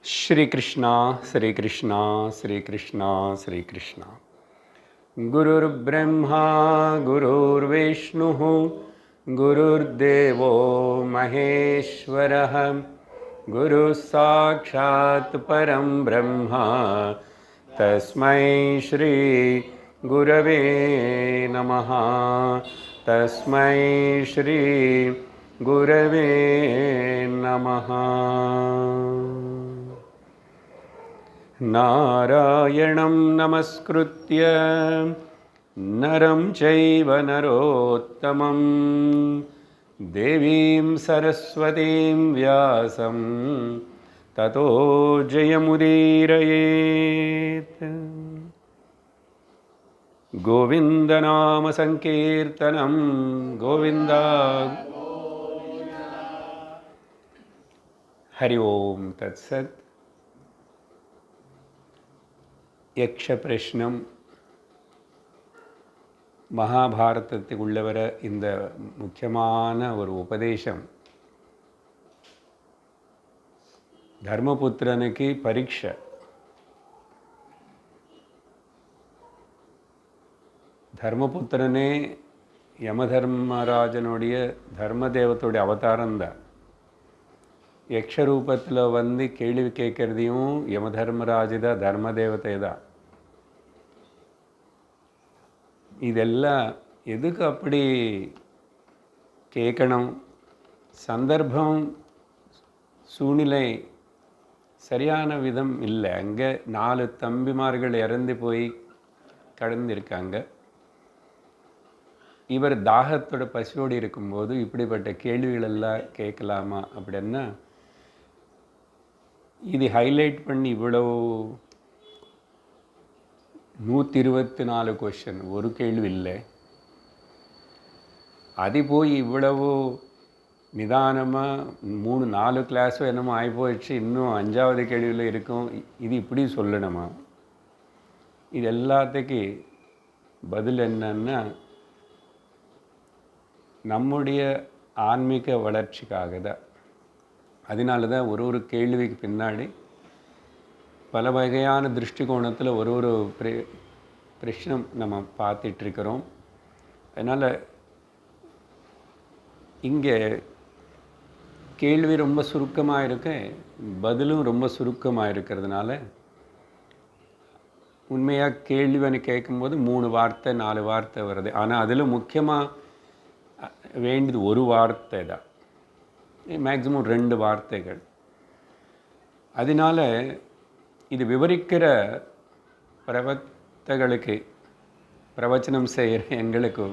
श्री कृष्णा श्री कृष्णा श्री कृष्णा श्री कृष्णा। गुरुर्ब्रह्मा गुरुर्विष्णुः गुरुर्देवो महेश्वरः गुरुः साक्षात् परं ब्रह्म तस्मै श्री गुरवे नमः। तस्मै श्री गुरवे नमः। नारायणं नमस्कृत्य नरं चैव नरोत्तमं देवीं सरस्वतीं व्यासं ततो जयमुदीरयेत्। गोविन्दनाम संकीर्तनं गोविन्द। हरि ओम तत्सत्। யக்ஷ பிரஷ்னம் மகாபாரதத்துக்கு உள்ளவர இந்த முக்கியமான ஒரு உபதேசம் தர்மபுத்திரனுக்கு பரீட்சை. தர்மபுத்திரனே யமதர்மராஜனுடைய தர்மதேவத்துடைய அவதாரம்தான். யக்ஷ ரூபத்தில் வந்து கேள்வி கேட்குறதையும் யமதர்மராஜ தான், தர்மதேவத்தை தான். இதெல்லாம் எதுக்கு அப்படி கேட்கணும்? சந்தர்ப்பம் சூழ்நிலை சரியான விதம் இல்லை. அங்கே 4 தம்பிமார்கள் இறந்து போய் கடந்திருக்காங்க. இவர் தாகத்தோட பசியோடு இருக்கும்போது இப்படிப்பட்ட கேள்விகளெல்லாம் கேட்கலாமா அப்படின்னா, இது ஹைலைட் பண்ணி இவ்வளவு 124 கொஷின், ஒரு கேள்வி இல்லை. அது போய் இவ்வளவு நிதானமாக 3-4 கிளாஸோ என்னமோ ஆகி போயிடுச்சு, இன்னும் 5வது கேள்வியில் இருக்கும். இது இப்படி சொல்லணுமா? இது எல்லாத்துக்கு பதில் என்னன்னா, நம்முடைய ஆன்மீக வளர்ச்சிக்காக தான். அதனால தான் ஒரு கேள்விக்கு பின்னாடி பல வகையான திருஷ்டிகோணத்தில் ஒரு பிரச்சனை நம்ம பார்த்துட்ருக்கிறோம். அதனால் இங்கே கேள்வி ரொம்ப சுருக்கமாக இருக்கு, பதிலும் ரொம்ப சுருக்கமாக இருக்கிறதுனால உண்மையாக கேள்வின்னு கேட்கும்போது 3 வார்த்தை 4 வார்த்தை வருது. ஆனால் அதில் முக்கியமாக வேண்டியது ஒரு வார்த்தை தான், மேக்ஸிமம் 2 வார்த்தைகள். அதனால் இது விவரிக்கிற பிரவக்தர்களுக்கு, பிரவச்சனம் செய்கிற எங்களுக்கு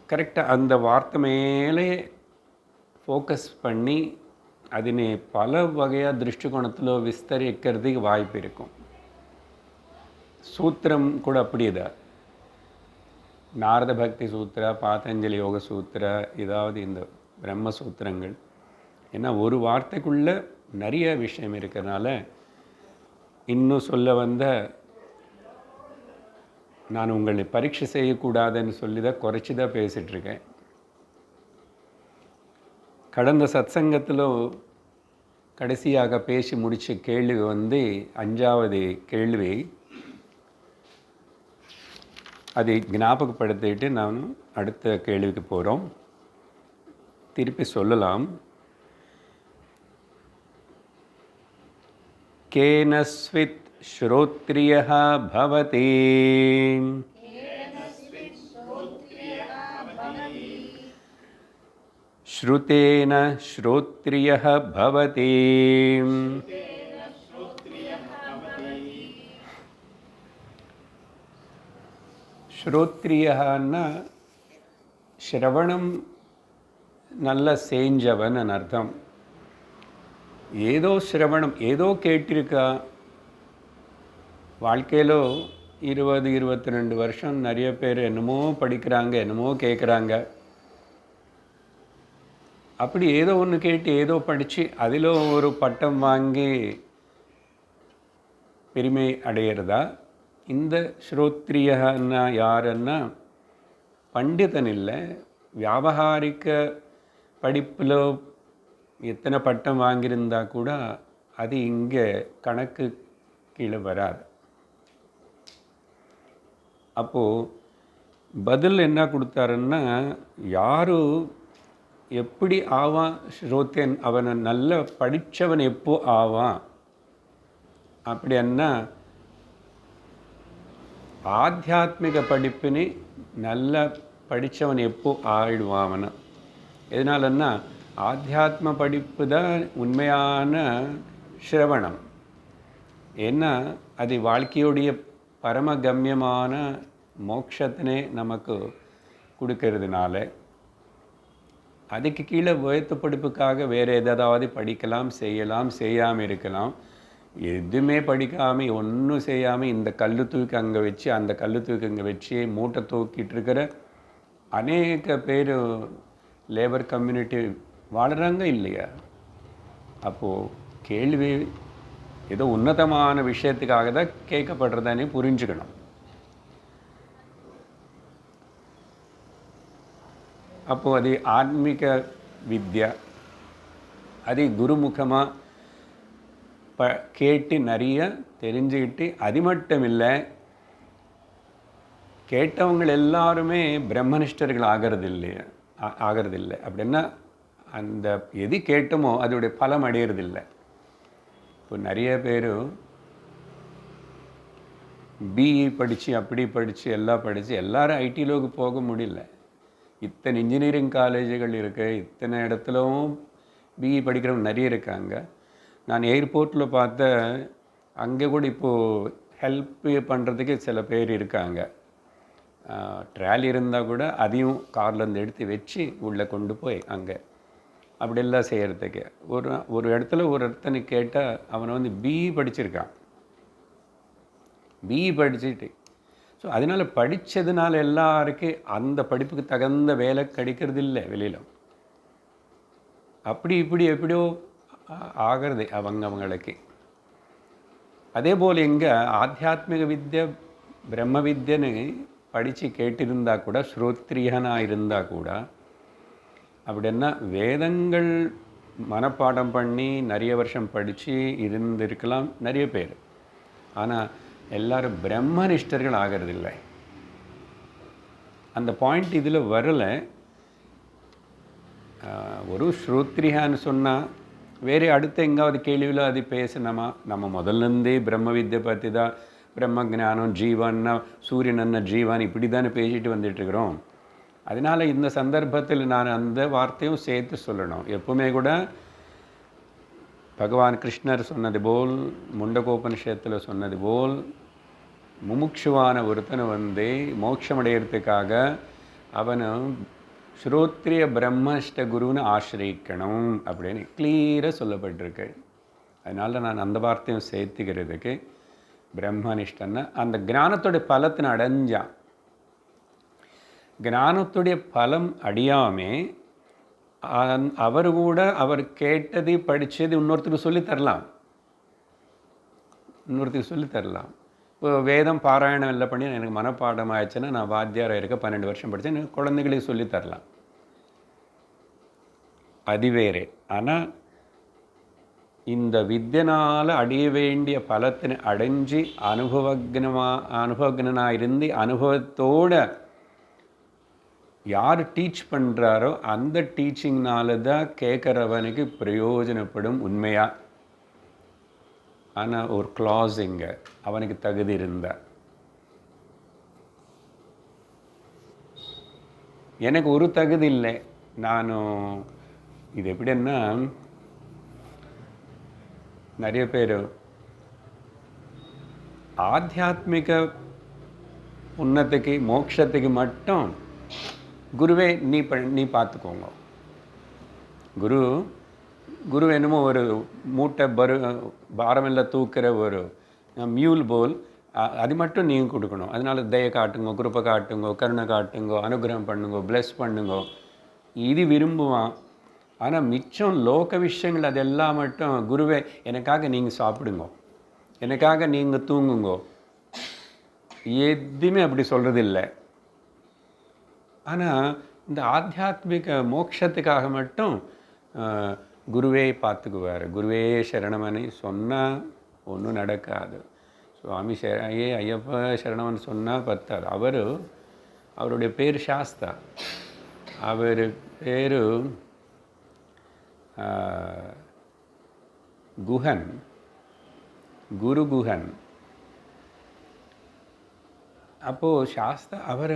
கரெக்டாக அந்த வார்த்தை மேலே ஃபோக்கஸ் பண்ணி அதனை பல வகையாக திருஷ்டிகோணத்தில் விஸ்தரிக்கிறதுக்கு வாய்ப்பு இருக்கும். சூத்திரம் கூட அப்படிதான். நாரத பக்தி சூத்திர, பாதஞ்சலி யோக சூத்திர, இதாவது இந்த பிரம்மசூத்திரங்கள். ஏன்னா ஒரு வார்த்தைக்குள்ளே நிறைய விஷயம் இருக்கிறதுனால இன்னும் சொல்ல வந்த நான் உங்களை பரீட்சை செய்யக்கூடாதுன்னு சொல்லி தான் குறைச்சி தான் பேசிகிட்ருக்கேன். கடந்த சத்சங்கத்தில் கடைசியாக பேசி முடித்த கேள்வி வந்து 5வது கேள்வி. அதை ஞாபகப்படுத்திட்டு நான் அடுத்த கேள்விக்கு போகிறோம். திருப்பி சொல்லலாம். கேனஸ்வித் ஸ்ரோத்ரியः பவதி ஸ்ருதேன ஸ்ரோத்ரியः பவதி. ஸ்ரோத்ரியன்னா ஸ்ரவணம் நல்ல செஞ்சவன் அர்த்தம். ஏதோ ஸ்ரவணம், ஏதோ கேட்டிருக்கா. வாழ்க்கையிலோ 20-22 வருஷம் நிறைய பேர் என்னமோ படிக்கிறாங்க, என்னமோ கேட்குறாங்க. அப்படி ஏதோ ஒன்று கேட்டு ஏதோ படித்து அதில் ஒரு பட்டம் வாங்கி பெருமை அடையிறதா? இந்த ஸ்ரோத்ரியன்னா யாருன்னா பண்டிதன் இல்லை, வியாபகாரிக்க படிப்பில் எத்தனை பட்டம் வாங்கியிருந்தா கூட அது இங்கே கணக்கு கீழே வராது. அப்போது பதில் என்ன கொடுத்தாருன்னா, யார் எப்படி ஆவான் ஸ்ரோத்தன், அவனை நல்ல படித்தவன் எப்போ ஆவான் அப்படின்னா, ஆத்தியாத்மிக படிப்பினி நல்ல படித்தவன் எப்போ ஆயிடுவான். எதனாலன்னா, ஆத்தியாத்ம படிப்பு தான் உண்மையான ஸ்ரவணம். ஏன்னா அது வாழ்க்கையுடைய பரமகம்யமான மோட்சத்தினே நமக்கு கொடுக்கறதுனால, அதுக்கு கீழே உயர்த்த படிப்புக்காக வேறு எதாவது படிக்கலாம், செய்யலாம், செய்யாமல் இருக்கலாம். எதுவுமே படிக்காமல் ஒன்றும் செய்யாமல் இந்த கல் தூக்கி அங்கே வச்சு அந்த கல் தூக்கி அங்கே வச்சு மூட்டை தூக்கிட்டு இருக்கிற அநேக பேர் லேபர் கம்யூனிட்டி வாழுறாங்க இல்லையா? அப்போது கேள்வி ஏதோ உன்னதமான விஷயத்துக்காக தான் கேட்கப்படுறதானே புரிஞ்சுக்கணும். அப்போது அது ஆன்மீக வித்யா, அது குருமுகமாக கேட்டு நிறைய தெரிஞ்சுக்கிட்டு, அது மட்டும் இல்லை, கேட்டவங்க எல்லாருமே பிரம்மனிஷ்டர்கள் ஆகிறதில்லை. அப்படின்னா அந்த எது கேட்டோமோ அதோடைய பலம் அடையிறதில்லை. இப்போ நிறைய பேர் பிஇ படித்து அப்படி படித்து எல்லாம் படித்து எல்லாரும் ஐடியிலோக்கு போக முடியல. இத்தனை இன்ஜினியரிங் காலேஜுகள் இருக்குது, இத்தனை இடத்துலவும் பிஇ படிக்கிறவங்க நிறைய இருக்காங்க. நான் ஏர்போர்ட்டில் பார்த்த அங்கே கூட இப்போது ஹெல்ப் பண்ணுறதுக்கு சில பேர் இருக்காங்க. ட்ராலி இருந்தால் கூட அதையும் கார்லேருந்து எடுத்து வச்சு உள்ளே கொண்டு போய் அங்கே அப்படியெல்லாம் செய்கிறதுக்கு ஒரு இடத்துல ஒருத்தனை கேட்டால் அவனை பிஇ படிச்சிருக்கான், பிஇ படிச்சுட்டு. ஸோ அதனால் படித்ததுனால எல்லாருக்கும் அந்த படிப்புக்கு தகுந்த வேலை கிடைக்கிறது இல்லை வெளியில். அப்படி இப்படி எப்படியோ ஆகிறது அவங்களுக்கு. அதே போல் இங்கே ஆத்தியாத்மிக வித்யா பிரம்ம வித்யன்னு படித்து கேட்டிருந்தா கூட, ஸ்ரோத்ரியனாக இருந்தால் கூட, அப்படின்னா வேதங்கள் மனப்பாடம் பண்ணி நிறைய வருஷம் படித்து இருந்திருக்கலாம் நிறைய பேர். ஆனால் எல்லாரும் பிரம்மனிஷ்டர்கள் ஆகிறதில்லை. அந்த பாயிண்ட் இதில் வரலை. ஒரு ஸ்ரோத்ரியான்னு சொன்னால் வேறு அடுத்த எங்காவது கேள்வியில் அது பேசணுமா? நம்ம முதல்லேருந்தே பிரம்ம வித்யை பற்றி தான், பிரம்ம ஜானம், ஜீவன்னா சூரியன் ஜீவன் இப்படி தானே பேசிட்டு வந்துட்டுருக்குறோம். அதனால் இந்த சந்தர்ப்பத்தில் நான் அந்த வார்த்தையும் சேர்த்து சொல்லணும். எப்பவுமே கூட பகவான் கிருஷ்ணர் சொன்னது போல், முண்டகோபனிஷத்தில் சொன்னது போல், முமுட்சுவான ஒருத்தனை மோட்சமடைகிறதுக்காக அவனை ஸ்ரோத்ரிய பிரம்மனிஷ்ட குருன்னு ஆசிரியக்கணும் அப்படின்னு கிளியராக சொல்லப்பட்டிருக்கு. அதனால் நான் அந்த வார்த்தையும் சேர்த்துக்கிறதுக்கு, பிரம்மனிஷ்டன்னா அந்த ஞானத்தோடைய பலத்தினை அடைஞ்சான். ஞானத்துடைய பலம் அடையாமல் அவர் கூட அவர் கேட்டது படித்தது இன்னொருத்தருக்கு சொல்லித்தரலாம். இப்போ வேதம் பாராயணம் இல்லை பண்ணி எனக்கு மனப்பாடம் ஆயிடுச்சுன்னா, நான் வாத்தியாராக இருக்க 12 வருஷம் படித்தேன், எனக்கு குழந்தைகளுக்கு சொல்லித்தரலாம். அது வேறு. ஆனால் இந்த வித்யனால் அடைய வேண்டிய பலத்தினை அடைஞ்சு அனுபவக்னாக இருந்து அனுபவத்தோடு யார் டீச் பண்ணுறாரோ அந்த டீச்சிங்னால தான் கேட்குறவனுக்கு பிரயோஜனப்படும் உண்மையாக. ஆனால் ஒரு கிளாஸிங்க அவனுக்கு தகுதி இருந்தால், எனக்கு ஒரு தகுதி இல்லை, நானும் இது எப்படின்னா, நிறைய பேர் ஆத்தியாத்மிக உன்னத்துக்கு மோட்சத்துக்கு மட்டும் குருவே நீ பார்த்துக்கோங்க. குரு என்னமோ ஒரு மூட்டை பாரமெல்லாம் தூக்கிற ஒரு மியூல் போல், அது மட்டும் நீங்கள் கொடுக்கணும். அதனால் தயை காட்டுங்க, கிருபை காட்டுங்க, கருணை காட்டுங்க, அனுகிரகம் பண்ணுங்க, பிளஸ் பண்ணுங்க, இது விரும்புவான். ஆனால் மிச்சம் லோக விஷயங்கள் அதெல்லாம் மட்டும், குருவே எனக்காக நீங்கள் சாப்பிடுங்க, எனக்காக நீங்கள் தூங்குங்க, எதுவுமே அப்படி சொல்கிறதில்லை. ஆனால் இந்த ஆத்தியாத்மிக மோட்சத்துக்காக மட்டும் குருவே பார்த்துக்குவார். குருவே சரணமனி சொன்னால் ஒன்றும் நடக்காது. சுவாமி ஐயப்ப சரணமன் சொன்னால் பத்தாது. அவருடைய பேர் சாஸ்தா. அவர் பேர் குஹன், குரு குஹன். அப்போது சாஸ்தா அவர்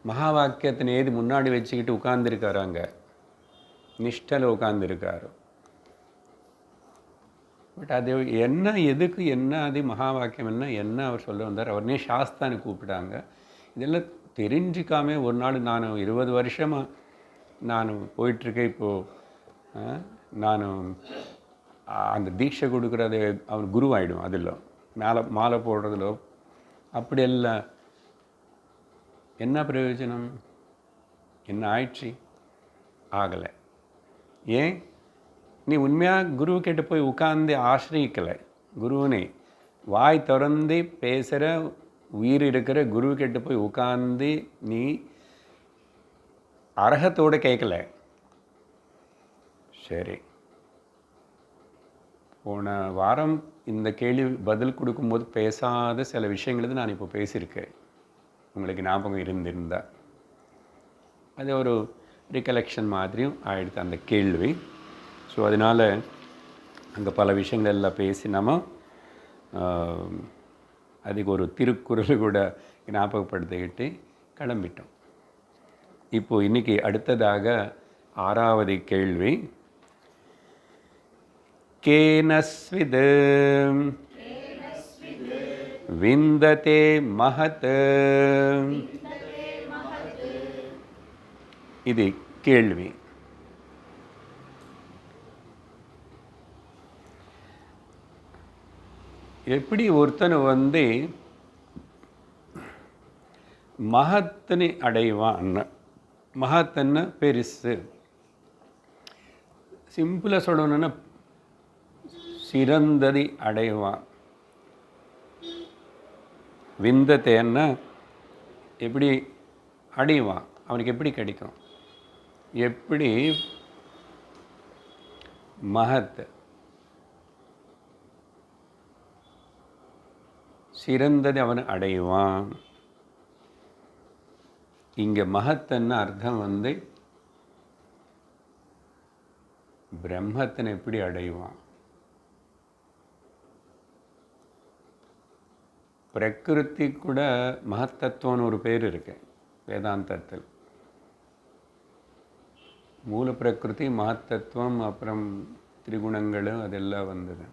மகா வாக்கியத்தின் ஏது முன்னாடி வச்சுக்கிட்டு உட்கார்ந்துருக்காராங்க, நிஷ்டல உட்கார்ந்துருக்காரு. பட் அது என்ன, எதுக்கு என்ன, அது மகா வாக்கியம் என்ன அவர் சொல்ல வந்தார். அவர்னே சாஸ்தான்னு கூப்பிட்டாங்க. இதெல்லாம் தெரிஞ்சிக்காம ஒரு நாள் நான் 20 வருஷமாக நான் போயிட்டுருக்கேன். இப்போது நான் அந்த தீட்சை கொடுக்குறது அவன் குருவாயிடும். அதில் மாலை போடுறதுல அப்படியெல்லாம் என்ன பிரயோஜனம்? என்ன ஆயிடுச்சு? ஆகலை. ஏன்? நீ உண்மையாக குருக்கிட்ட போய் உட்கார்ந்து ஆசிரியிக்கலை. குருவனை வாய் திறந்து பேசுகிற உயிர் இருக்கிற குருக்கிட்ட போய் உட்கார்ந்து நீ அரகத்தோடு கேட்கல. சரி, போன வாரம் இந்த கேள்வி பதில் கொடுக்கும்போது பேசாத சில விஷயங்களுக்கு நான் இப்போ பேசியிருக்கேன். உங்களுக்கு ஞாபகம் இருந்திருந்தா அது ஒரு ரிகலெக்ஷன் மாதிரியும் ஆயிடுது அந்த கேள்வி. ஸோ அதனால் அங்கே பல விஷயங்கள் எல்லாம் பேசி நம்ம அதுக்கு ஒரு திருக்குறள் கூட ஞாபகப்படுத்திக்கிட்டு கிளம்பிட்டோம். இப்போது இன்றைக்கி அடுத்ததாக 6வது கேள்வி. கேனஸ்வித் விந்ததே மஹத். இது கேள்வி. எப்படி ஒருத்தன் மகத்தனை அடைவான்? மகத்தன்னு பெருசு. சிம்பிளாக சொல்லணுன்னா சிறந்ததை அடைவான். விந்தத்தைன்னா எப்படி அடைவான்? அவனுக்கு எப்படி கிடைக்கும்? எப்படி மகத் சிறந்தது அவன் அடைவான். இங்கே மகத்தன்னு அர்த்தம் பிரம்மத்தனை எப்படி அடைவான்? பிரகிருதி கூட மகத்தத்துவம்னு ஒரு பேர் இருக்கு வேதாந்தத்தில். மூல பிரகிருதி, மகத்தத்துவம், அப்புறம் திரிகுணங்கள் அதெல்லாம் வந்தது.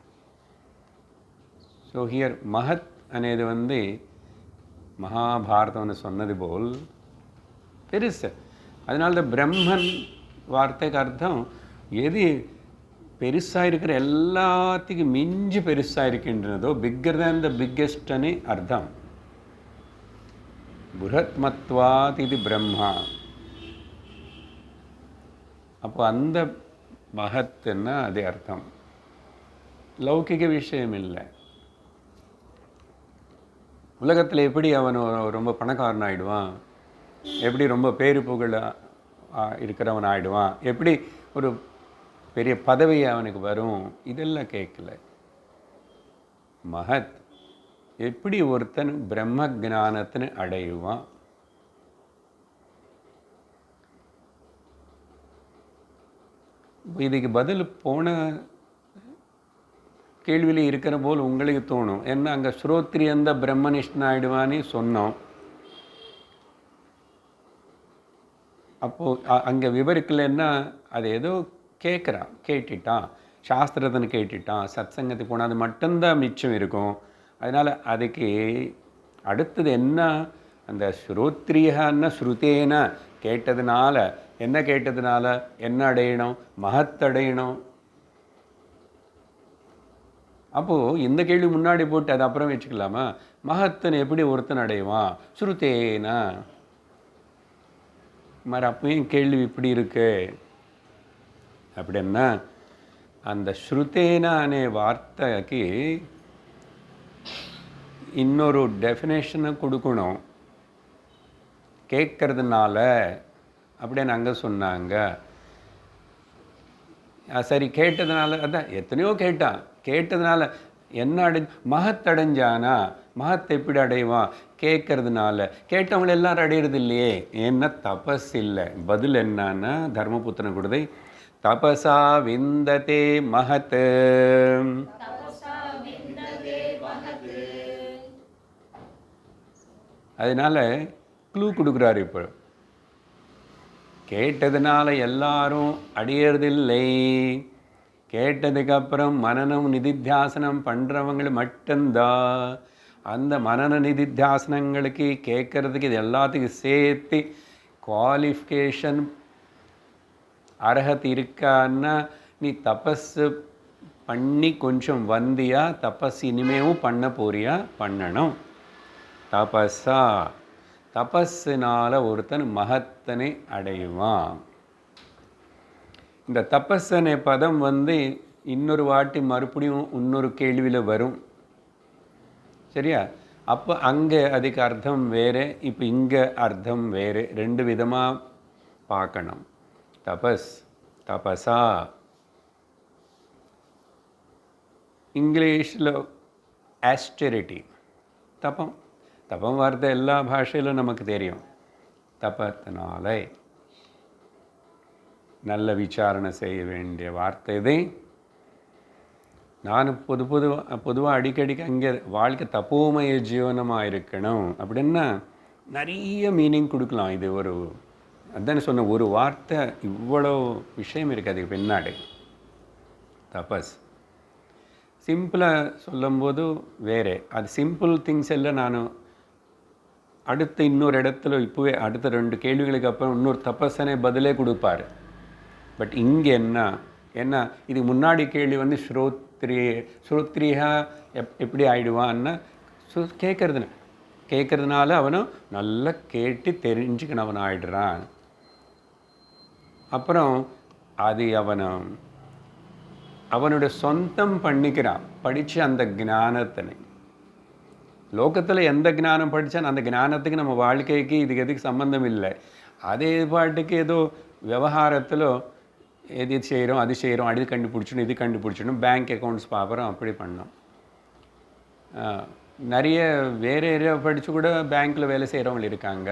ஸோ ஹியர் மகத் అనేది மகாபாரதம்னு சொன்னது போல் பெருசு. அதனால்தான் பிரம்மன் வார்த்தைக்கு அர்த்தம் எது பெருசாக இருக்கிற எல்லாத்துக்கும் மிஞ்சி பெருசாக இருக்கின்றதோ, பிக்கர் தேன் த பிக்கெஸ்ட்னு அர்த்தம். புரத்மத்வாத் இது பிரம்மா. அப்போ அந்த மகத்துன்னா அதே அர்த்தம். லௌகிக விஷயம் இல்லை. உலகத்தில் எப்படி அவன் ரொம்ப பணக்காரன் ஆகிடுவான், எப்படி ரொம்ப பேரு புகழ் இருக்கிறவன் ஆகிடுவான், எப்படி ஒரு பெரிய பதவி அவனுக்கு வரும், இதெல்லாம் கேட்கல. மகத் எப்படி ஒருத்தன் பிரம்ம ஜானத்தினை அடைவான்? இதுக்கு பதில் போன கேள்வியில் இருக்கிற போல் உங்களுக்கு தோணும். ஏன்னா அங்கே ஸ்ரோத்ரியந்த பிரம்மனிஷ்டன் ஆகிடுவான்னு சொன்னோம். அப்போது அங்கே விவரிக்கலைன்னா அது ஏதோ கேட்டுட்டான், சாஸ்திரத்தனை கேட்டுட்டான், சத் சங்கத்துக்கு போனால் அது மட்டும்தான் மிச்சம் இருக்கும். அதனால் அதுக்கு அடுத்தது என்ன? அந்த ஸ்ரோத்ரியன்னா ஸ்ருதேன கேட்டதுனால என்ன அடையணும்? மகத்தடையணும். அப்போது இந்த கேள்வி முன்னாடி போட்டு அது அப்புறம் வச்சுக்கலாமா? மகத்தன் எப்படி ஒருத்தன் அடைவான்? ஸ்ருதேனா. மாதிரி அப்பயும் கேள்வி இப்படி இருக்கு அப்படின்னா, அந்த ஸ்ருதேனா அనే வார்த்தைக்கு இன்னொரு டெஃபினேஷனை கொடுக்கணும். கேட்கறதுனால அப்படின்னு அங்கே சொன்னாங்க. சரி கேட்டதுனால அதான் எத்தனையோ கேட்டதுனால என்ன மகத்தடைஞ்சானா, மகத்தை எப்படி அடைவான்? கேட்கறதுனால. கேட்டவங்களை எல்லாரும் அடையிறது இல்லையே, ஏன்னா தபஸ் இல்லை. பதில் என்னன்னா தர்மபுத்திரன் கொடுதை தபசா விந்ததே மகத். அதனால க்ளூ கொடுக்குறாரு. இப்போ கேட்டதுனால எல்லாரும் அடையிறதில்லை. கேட்டதுக்கப்புறம் மனனம் நிதித்தியாசனம் பண்ணுறவங்களை மட்டும்தான். அந்த மனன நிதித்தியாசனங்களுக்கு கேட்கறதுக்கு இது எல்லாத்துக்கும் சேர்த்து குவாலிஃபிகேஷன் அர்ஹத் இருக்கான்னா நீ தபஸ் பண்ணி கொஞ்சம் வந்தியா, தபஸ் இனிமேவும் பண்ண போறியா, பண்ணணும். தபஸா, தபஸினால் ஒருத்தன் மகத்தனை அடைவான். இந்த தபஸனை பதம் இன்னொரு வாட்டி மறுபடியும் இன்னொரு கேள்வியில் வரும். சரியா? அப்போ அங்கே அதுக்கு அர்த்தம் வேறு, இப்போ இங்கே அர்த்தம் வேறு. ரெண்டு விதமாக பார்க்கணும். தபஸ், தபஸா. இங்கிலீஷில் ஆஸ்டெரிட்டி, தபம். தபம் வார்த்தை எல்லா பாஷையிலும் நமக்கு தெரியும். தபத்தினால நல்ல விசாரணை செய்ய வேண்டிய வார்த்தை இது. நான் பொதுவாக அடிக்கடிக்கு அங்கே வாழ்க்கை தப்போமய ஜீவனமாக இருக்கணும் அப்படின்னா நிறைய மீனிங் கொடுக்கலாம். இது ஒரு அதான் சொன்ன ஒரு வார்த்தை இவ்வளோ விஷயம் இருக்குது அதுக்கு பின்னாடி. தபஸ் சிம்பிளாக சொல்லும்போது வேறு. அது சிம்பிள் திங்ஸ் எல்லாம் நான் அடுத்த இன்னொரு இடத்துல இப்போவே அடுத்த 2 கேள்விகளுக்கு அப்புறம் இன்னொரு தபஸனை பதிலே கொடுப்பார். பட் இங்கே என்ன இதுக்கு முன்னாடி கேள்வி ஸ்ரோத்ரியா எப்படி ஆயிடுவான்னா கேட்கறதுனால அவனும் நல்லா கேட்டு தெரிஞ்சுக்கணும் ஆயிடுறான். அப்புறம் அது அவனுடைய சொந்தம் பண்ணிக்கிறான் படித்து அந்த ஞானத்தினை. லோகத்தில் எந்த ஞானம் படித்தான் அந்த ஞானத்துக்கு நம்ம வாழ்க்கைக்கு இதுக்கு எதுக்கு சம்மந்தம் இல்லை. அதே பாட்டுக்கு ஏதோ விவகாரத்தில் எது செய்கிறோம் அது செய்கிறோம், அது கண்டுபிடிச்சிடணும் இது கண்டுபிடிச்சிடணும், பேங்க் அக்கௌண்ட்ஸ் பார்க்குறோம், அப்படி பண்ணோம். நிறைய வேறு ஏரியா படித்து கூட பேங்க்கில் வேலை செய்கிறவங்க இருக்காங்க.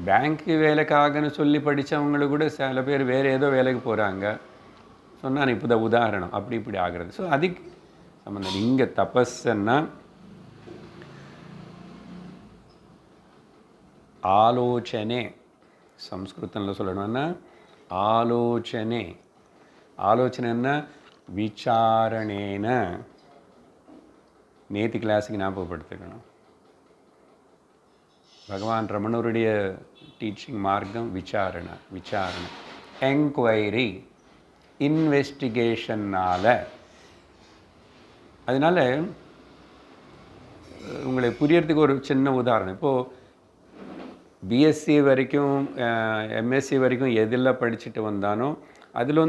பேங்க்கு வேலைக்காகன்னு சொல்லி படித்தவங்களுக்கு கூட சில பேர் வேறு ஏதோ வேலைக்கு போகிறாங்க. சொன்னான் இப்போ தான் உதாரணம் அப்படி இப்படி ஆகிறது. ஸோ அதுக்கு சம்மந்தம். இங்கே தபஸ்ன்னா ஆலோசனை. சம்ஸ்கிருதத்தில் சொல்லணும்னா ஆலோசனை. ஆலோசனைன்னா விசாரணேன. நேற்று கிளாஸுக்கு ஞாபகப்படுத்திக்கணும். பகவான் ரமணருடைய டீச்சிங் மார்க்கம் விசாரணை. என்கொயரி, இன்வெஸ்டிகேஷனால். அதனால் உங்களை புரியறதுக்கு ஒரு சின்ன உதாரணம். இப்போது பிஎஸ்சி வரைக்கும் எம்எஸ்சி வரைக்கும் எதில் படிச்சுட்டு வந்தானோ அதில்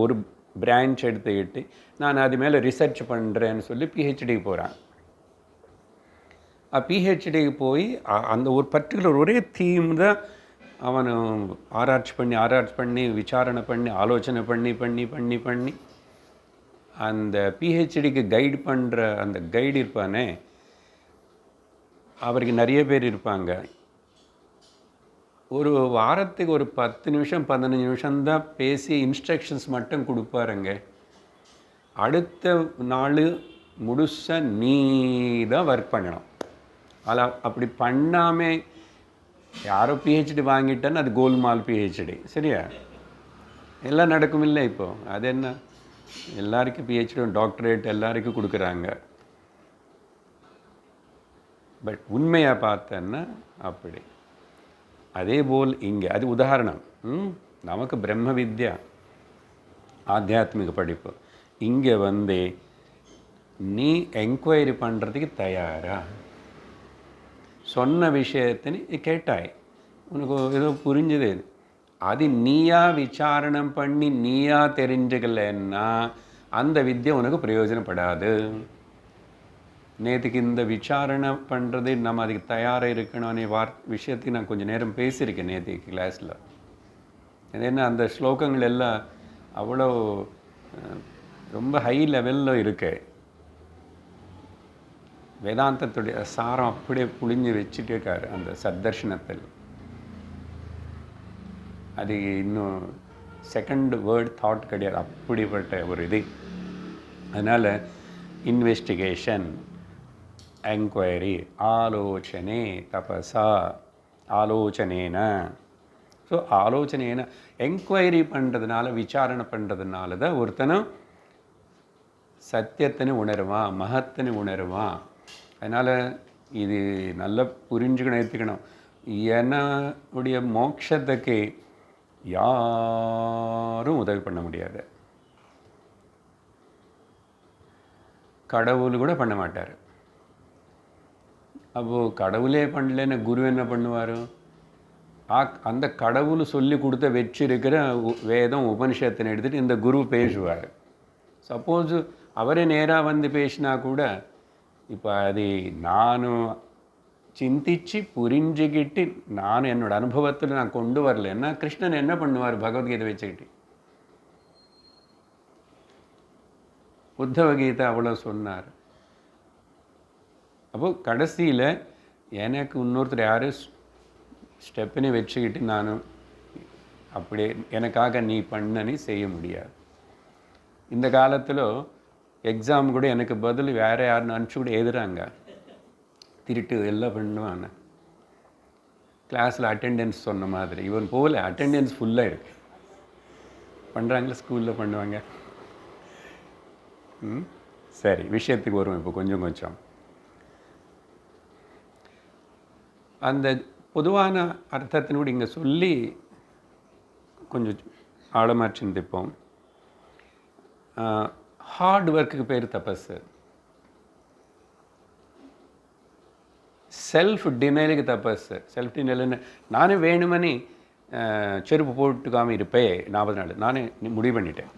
ஒரு பிரான்ச் எடுத்துக்கிட்டு நான் அது மேலே ரிசர்ச் பண்ணுறேன்னு சொல்லி பிஹெச்டிக்கு போகிறேன். பிஹெச்டிக்கு போய் அந்த ஒரு பர்டிகுலர் ஒரே தீம் தான் அவன் ஆராய்ச்சி பண்ணி விசாரணை பண்ணி ஆலோசனை பண்ணி அந்த பிஹெச்டிக்கு கைடு பண்ணுற அந்த கைடு இருப்பானே, அவருக்கு நிறைய பேர் இருப்பாங்க. ஒரு வாரத்துக்கு ஒரு 10 நிமிஷம் 15 நிமிஷம்தான் பேசி இன்ஸ்ட்ரக்ஷன்ஸ் மட்டும் கொடுப்பாருங்க. அடுத்த நாள் முழுச நீ தான் ஒர்க் பண்ணணும். அப்படி பண்ணாமல் யாரோ பிஹெச்டி வாங்கிட்டேன்னு அது கோல்மால் பிஹெச்டி. சரியா? எல்லாம் நடக்கும் இல்லை. இப்போது அது என்ன எல்லாருக்கும் பிஹெச்டி டாக்டரேட் எல்லாருக்கும் கொடுக்குறாங்க. பட் உண்மையாக பார்த்தேன்னா அப்படி. அதே போல் இங்கே அது உதாரணம். நமக்கு பிரம்ம வித்யா ஆத்தியாத்மிக படிப்பு. இங்கே நீ என்கொயரி பண்ணுறதுக்கு தயாரா? சொன்ன விஷயத்தை நீ கேட்டாய், உனக்கு ஏதோ புரிஞ்சுது. அது நீயா விசாரணம் பண்ணி நீயா தெரிஞ்சுக்கலன்னா அந்த வித்யை உனக்கு பிரயோஜனப்படாது. நேற்றுக்கு இந்த விசாரணை பண்ணுறது நம்ம அதுக்கு தயாராக இருக்கணும்னு விஷயத்துக்கு நான் கொஞ்சம் நேரம் பேசியிருக்கேன் நேற்றுக்கு கிளாஸில். அது என்ன அந்த ஸ்லோகங்கள் எல்லாம் அவ்வளோ ரொம்ப ஹை லெவலில் இருக்கு. வேதாந்தத்துடைய சாரம் அப்படியே புழிஞ்சு வச்சுட்டு இருக்காரு அந்த சத்தர்ஷனத்தில். அது இன்னும் செகண்ட் வேர்ட் தாட் கிடையாது, அப்படிப்பட்ட ஒரு இது. அதனால் இன்வெஸ்டிகேஷன், என்கொயரி, ஆலோசனை, தபசா, ஆலோசனேன. ஸோ ஆலோசனைன என்கொயரி பண்ணுறதுனால, விசாரணை பண்ணுறதுனால தான் ஒருத்தனும் சத்தியத்தினு உணருவான், மகத்தினு உணருவான். அதனால் இது நல்லா புரிஞ்சுக்கணும், எடுத்துக்கணும். என்னுடைய மோட்சத்துக்கு யாரும் உதவி பண்ண முடியாது, கடவுள் கூட பண்ண மாட்டார். அப்போது கடவுளே பண்ணலன்னு குரு என்ன பண்ணுவார்? அந்த கடவுள் சொல்லி கொடுத்த வச்சிருக்கிற வேதம் உபனிஷத்தினை எடுத்துகிட்டு இந்த குரு பேசுவார். சப்போஸ் அவரே நேராக வந்து பேசினா கூட, இப்போ அது நானும் சிந்திச்சு புரிஞ்சுக்கிட்டு நான் என்னோடய அனுபவத்தில் நான் கொண்டு வரலன்னா கிருஷ்ணன் என்ன பண்ணுவார்? பகவத்கீதை வச்சுக்கிட்டு உத்தவகீதை அவ்வளோ சொன்னார். அப்போது கடைசியில் எனக்கு இன்னொருத்தர் யாரும் ஸ்டெப்பினை வச்சுக்கிட்டு நானும் அப்படியே எனக்காக நீ பண்ணனி செய்ய முடியாது. இந்த காலத்தில் எக்ஸாம் கூட எனக்கு பதில் வேறு யாருன்னு அனுப்பிச்சி கூட எழுதுறாங்க, திருட்டு எல்லாம் பண்ணுவாங்க. கிளாஸில் அட்டெண்டன்ஸ் சொன்ன மாதிரி இவன் போகல, அட்டெண்டன்ஸ் ஃபுல்லாக இருக்குது. பண்ணுறாங்களா? ஸ்கூலில் பண்ணுவாங்க. சரி, விஷயத்துக்கு வருவோம் இப்போ கொஞ்சம் கொஞ்சம். அந்த பொதுவான அர்த்தத்தினோடு இங்கே சொல்லி கொஞ்சம் ஆழமாக சிந்திப்போம். ஹார்ட் ஒர்க்குக்கு பேர் தபஸு, செல்ஃப் டினைலுக்கு தபஸு. செல்ஃப் டினைல்னு நானே வேணுமனே செருப்பு போட்டுக்காமல் இருப்பேன் 40 நாள், நானே முடிவு பண்ணிட்டேன்.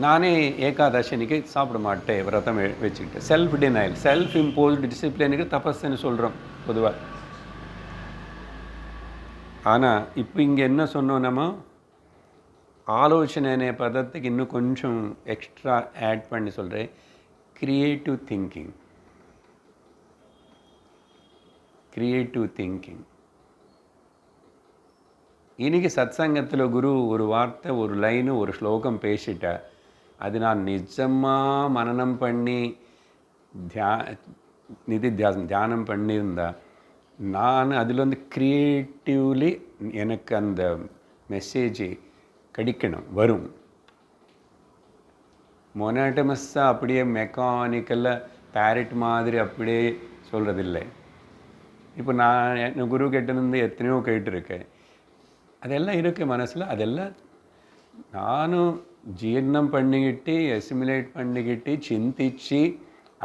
நானே ஏகாதசனிக்கு சாப்பிட மாட்டேன், விரதம் வச்சுக்கிட்டேன். செல்ஃப் டினைல், செல்ஃப் இம்போஸ்டு டிசிப்ளினுக்கு தபஸ்ன்னு சொல்கிறோம் பொதுவாக. ஆனால் இப்போ இங்கே என்ன சொன்னோம், நம்ம ஆலோசனை பதத்துக்கு இன்னும் கொஞ்சம் எக்ஸ்ட்ரா ஆட் பண்ணி சொல்கிறேன். Creative thinking, creative thinking. இன்றைக்கி சத்சங்கத்தில் குரு ஒரு வார்த்தை, ஒரு லைனு, ஒரு ஸ்லோகம் பேசிட்டா அது நான் நிஜமாக மனனம் பண்ணி தியானம் பண்ணியிருந்தா நான் அதில் வந்து க்ரியேட்டிவ்லி எனக்கு அந்த மெசேஜ் கிடைக்கணும், வரும். மொனாட்டமஸாக அப்படியே மெக்கானிக்கலாக பேரட் மாதிரி அப்படியே சொல்கிறதில்லை. இப்போ நான் என் குரு கிட்டேருந்து எத்தனையோ கேட்டிருக்கேன், அதெல்லாம் இருக்குது மனசில். அதெல்லாம் நானும் ஜீர்ணம் பண்ணிக்கிட்டு, எசிமுலேட் பண்ணிக்கிட்டு, சிந்திச்சு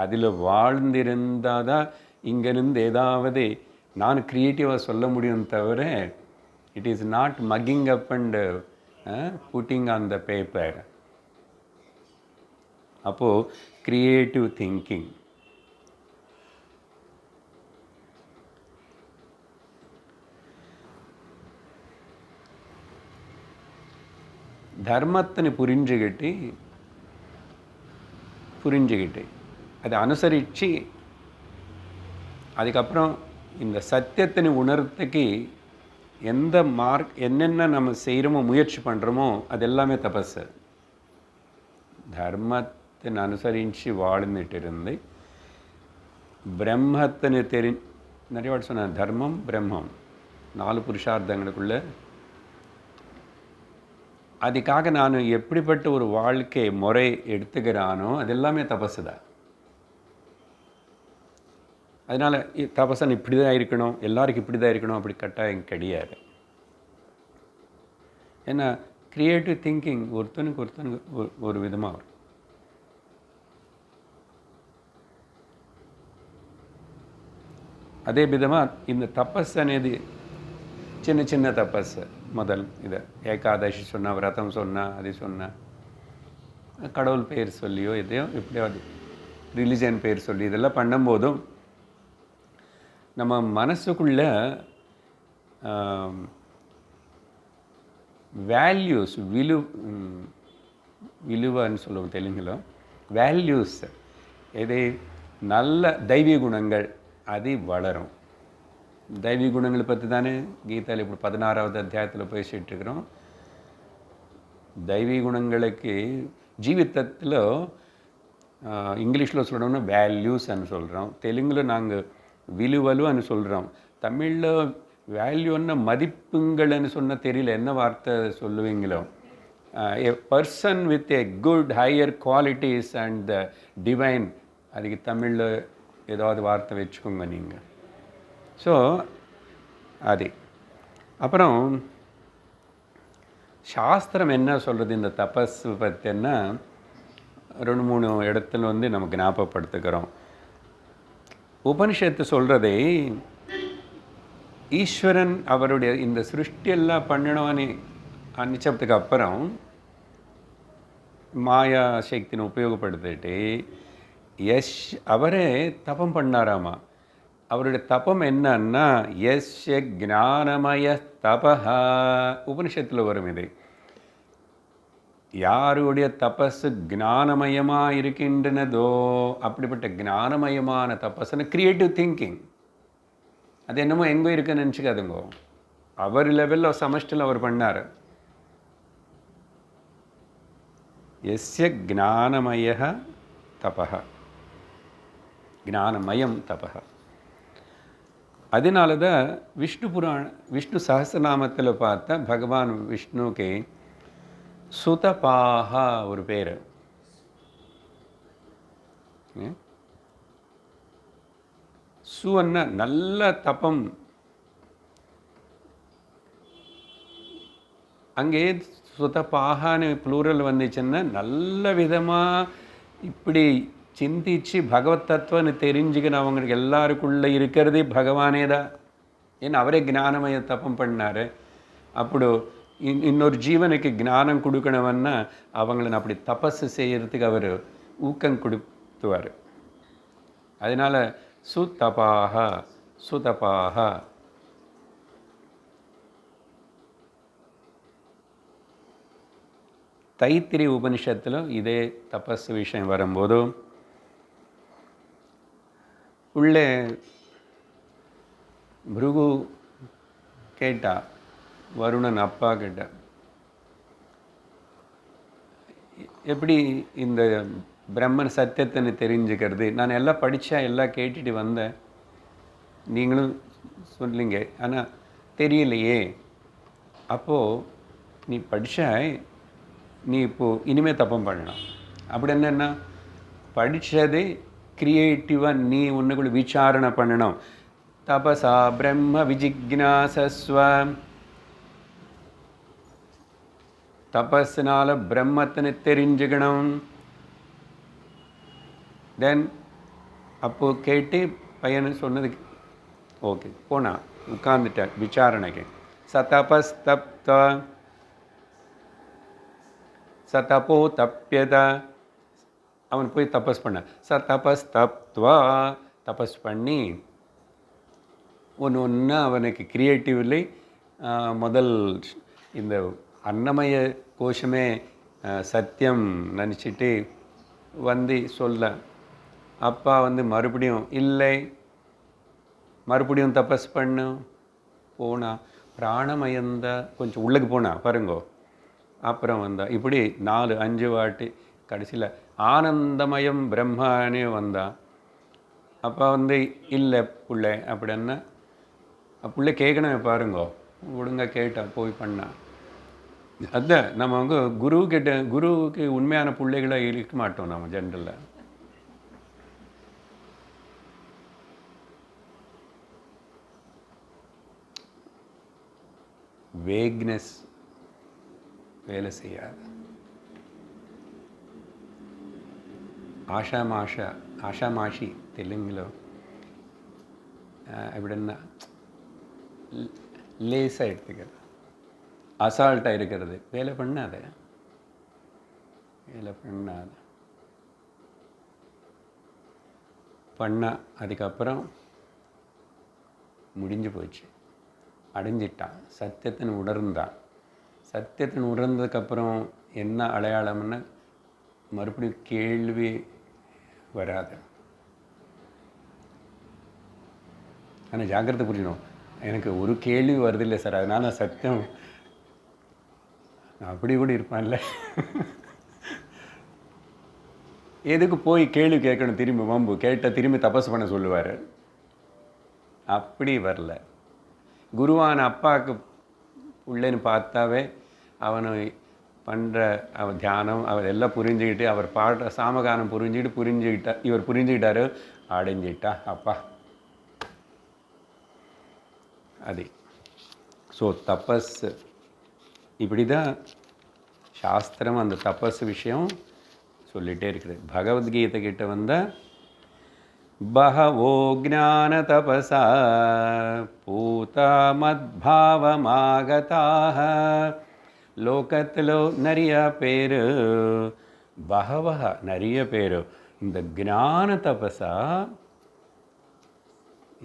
அதில் வாழ்ந்திருந்தால் தான் இங்கேருந்து ஏதாவது நான் க்ரியேட்டிவாக சொல்ல முடியும். தவிர it is not mugging up and putting on the paper. அப்போது க்ரியேட்டிவ் திங்கிங். தர்மத்தினை புரிஞ்சுக்கிட்டு அதை அனுசரித்து அதுக்கப்புறம் இந்த சத்தியத்தினை உணர்றதுக்கு எந்த என்னென்ன நம்ம செய்கிறோமோ, முயற்சி பண்ணுறோமோ அது எல்லாமே தபஸு. தர்மத்தின் அனுசரித்து வாழ்ந்துட்டு இருந்து பிரம்மத்தினை நிறைய வாட்டி சொன்ன தர்மம் பிரம்மம் 4 புருஷார்த்தங்களுக்குள்ள. அதுக்காக நான் எப்படிப்பட்ட ஒரு வாழ்க்கை முறை எடுத்துக்கிறானோ அது எல்லாமே தபஸு தான். அதனால் தபசன் இப்படி தான் இருக்கணும், எல்லாருக்கும் இப்படி தான் இருக்கணும், அப்படி கட்டாயம் கிடையாது. ஏன்னா க்ரியேட்டிவ் திங்கிங் ஒருத்தனுக்கு ஒரு விதமாக வரும். அதே விதமாக இந்த தபஸ் అనేది சின்ன சின்ன தபஸ். முதல் இதை ஏகாதசி சொன்னால், விரதம் சொன்னால், அது சொன்னால், கடவுள் பேர் சொல்லியோ எதையோ எப்படியாவது ரிலிஜன் பேர் சொல்லி இதெல்லாம் பண்ணும்போதும் நம்ம மனசுக்குள்ள வேல்யூஸ் விலுவன்னு சொல்லுவோம் தெலுங்கில். வேல்யூஸ் இது நல்ல தெய்வீக குணங்கள் அது வளரும். தெய்வீக குணங்களை பற்றி தானே கீதையில் இப்போ 16வது அத்தியாயத்தில் பேசிகிட்டு இருக்கிறோம். தெய்வீக குணங்களுக்கு ஜீவிதத்தில் இங்கிலீஷில் சொல்லணும்னா வேல்யூஸ் అని சொல்கிறோம். தெலுங்கில் நாங்கள் விலுவலு అని சொல்கிறோம். தமிழில் வேல்யூன்னா மதிப்புங்கள்னு சொன்னால் தெரியல என்ன வார்த்தை சொல்லுவீங்களோ. A person with a good higher qualities and the divine, அதுக்கு தமிழில் ஏதாவது வார்த்தை வச்சுக்கோங்க நீங்கள். ஸோ அது அப்புறம் சாஸ்திரம் என்ன சொல்கிறது இந்த தபஸ் பற்றின்னா 2-3 இடத்துல வந்து நமக்கு ஞாபகப்படுத்துக்கிறோம். உபனிஷத்து சொல்கிறதே ஈஸ்வரன் அவருடைய இந்த சிருஷ்டியெல்லாம் பண்ணணும்னு நினச்சதுக்கு அப்புறம் மாயா சக்தினை உபயோகப்படுத்திட்டு அவரே தபம் பண்ணாராமா. அவருடைய தபம் என்னன்னா யஸ்ய ஞானமய தபஹா, உபனிஷத்தில் வரும் இது. யாருடைய தபஸ் ஞானமயமாக இருக்கின்றனதோ அப்படிப்பட்ட ஞானமயமான தபஸ்ன்னு கிரியேட்டிவ் திங்கிங், அது என்னமோ எங்கோ இருக்குன்னு நினச்சிக்காதுங்கோ. அவர் லெவலில் சமஷ்டில் அவர் பண்ணார். எஸ்ய ஞானமய தபஹ, ஞானமயம் தபஹ. அதனால தான் விஷ்ணு சஹஸ்ரநாமத்தில் பார்த்தா பகவான் விஷ்ணுக்கு சுதபாஹா ஒரு பேர். சுன்னா நல்ல தபம். அங்கே சுதபாகான்னு ப்ளூரல் வந்துச்சுன்னா நல்ல விதமாக இப்படி சிந்திச்சு பகவத் தத்துவன்னு தெரிஞ்சுக்கின்னு அவங்களுக்கு எல்லாருக்குள்ளே இருக்கிறதே பகவானே தான். ஏன்னா அவரே ஞானமய தபம் பண்ணார். அப்படி இன்னொரு ஜீவனுக்கு ஞானம் கொடுக்கணும்னா அவங்கள அப்படி தபஸ் செய்யறதுக்கு அவர் ஊக்கம் கொடுத்துவார். அதனால் சுதபாக சுதபாக. தைத்திரி உபனிஷத்தில் இதே தபஸ் விஷயம் வரும்போது உள்ளே பிருகு கேட்டா, வருணன் அப்பா கேட்டா, எப்படி இந்த பிரம்மன் சத்தியத்தைன்னு தெரிஞ்சுக்கிறது? நான் எல்லாம் படித்தேன், எல்லாம் கேட்டுட்டு வந்தேன், நீங்களும் சொல்லிங்க, ஆனால் தெரியலையே. அப்போது நீ படித்தா, நீ இப்போது இனிமேல் தப்பம் பண்ணணும். அப்படி என்னென்னா படித்தது கிரியேட்டிவாக நீ ஒன்றுக்குள்ள விசாரணை பண்ணணும். தபசா பிரம்ம விஜிக்னாசஸ்வ, தபஸ்னால பிரம்மத்தினை தெரிஞ்சுக்கணும். தென் அப்போது கேட்டு பையனு சொன்னது ஓகே, போனா உட்கார்ந்துட்டார் விசாரணைக்கு. சதபஸ் தப்த சதபோ தப்பியத, அவன் போய் தபஸ் பண்ண. சதபஸ் தப்த்வா, தபஸ் பண்ணி ஒன்று அவனுக்கு கிரியேட்டிவ்லி முதல் இந்த அன்னமய கோஷமே சத்தியம் நினச்சிட்டு வந்து சொல்ல, அப்பா வந்து மறுபடியும் இல்லை, மறுபடியும் தபஸ் பண்ணு. போனா பிராணமயந்தா கொஞ்சம் உள்ளுக்கு போனா பாருங்கோ. அப்புறம் வந்தா இப்படி 4-5 வாட்டி. கடைசியில் ஆனந்தமயம் பிரம்மானே வந்தா. அப்போ வந்து இல்லை பிள்ளை அப்படின்னா, பிள்ளை கேட்கணும் பாருங்கோ, ஒழுங்கா கேட்டான் போய் பண்ணான். அதுதான் நம்ம வந்து குருவுக்கு உண்மையான பிள்ளைகளை இருக்க மாட்டோம் நம்ம ஜென்ரலில். வேக்னஸ் வேலை செய்யாது. ஆஷாமாஷி தெலுங்குలో எப்படின்னா லேஸாக எடுத்துக்கிறது, அசால்ட்டாக இருக்கிறது. வேலை பண்ணாத, வேலை பண்ணாத பண்ணா அதுக்கப்புறம் முடிஞ்சு போச்சு. அடைஞ்சிட்டான், சத்தியத்தின் உணர்ந்தான். சத்தியத்தை உணர்ந்ததுக்கப்புறம் என்ன அடையாளம்னு மறுபடியும் கேள்வி வராது. ஆனால் ஜாக்கிரதை புரியணும். எனக்கு ஒரு கேள்வி வருதில்லை சார், அதனால் நான் சத்தியம் நான் அப்படி கூட இருப்பேன்ல. எதுக்கு போய் கேள்வி கேட்கணும், திரும்பி வம்பு கேட்டால் திரும்பி தபஸ் பண்ண சொல்லுவார். அப்படி வரல. குருவான அப்பாவுக்கு உள்ளேன்னு பார்த்தாவே அவனை பண்ணுற அவன் தியானம் அவர் எல்லாம் புரிஞ்சுக்கிட்டு, அவர் பாடுற சாமகானம் புரிஞ்சுக்கிட்டா இவர் புரிஞ்சுக்கிட்டாரு, அடைஞ்சிட்டா அப்பா அது. ஸோ தபஸ் இப்படி தான் சாஸ்திரம் அந்த தபஸ் விஷயம் சொல்லிகிட்டே இருக்குது. பகவத்கீதை கிட்ட வந்தால் பஹவோ ஞான தபசா பூதா மத்பாவமாகதாக லோகத்தில் நிறைய பேர் பகவ நிறைய பேர் இந்த ஞான தபசா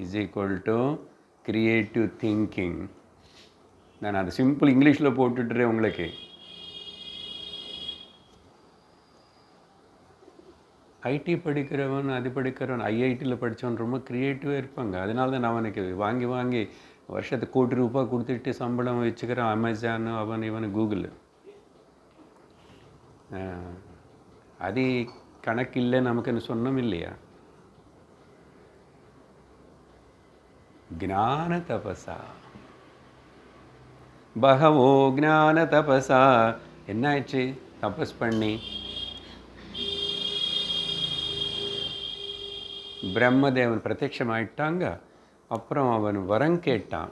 is equal to creative thinking. நான் அது சிம்பிள் இங்கிலீஷில் போட்டுட்டுறேன் உங்களுக்கு. ஐடி படிக்கிறவன் அது படிக்கிறவன் ஐஐடியில் படித்தவன் ரொம்ப க்ரியேட்டிவாக இருப்பாங்க. அதனால தான் நான் அவனுக்கு வாங்கி வாங்கி வருஷத்துக்கு கோடி ரூபாய் கொடுத்துட்டு சம்பளம் வச்சுக்கிறேன். அமேசானு அவன் இவனு கூகுள் அது கணக்கில்லை நமக்குன்னு சொன்னோம் இல்லையா. ஞான தபசா பகவோ ஞான தபசா என்ன ஆயிடுச்சு? தபஸ் பண்ணி பிரம்மதேவன் பிரத்யட்சமாயிட்டாங்க. அப்புறம் அவன் வரம் கேட்டான்,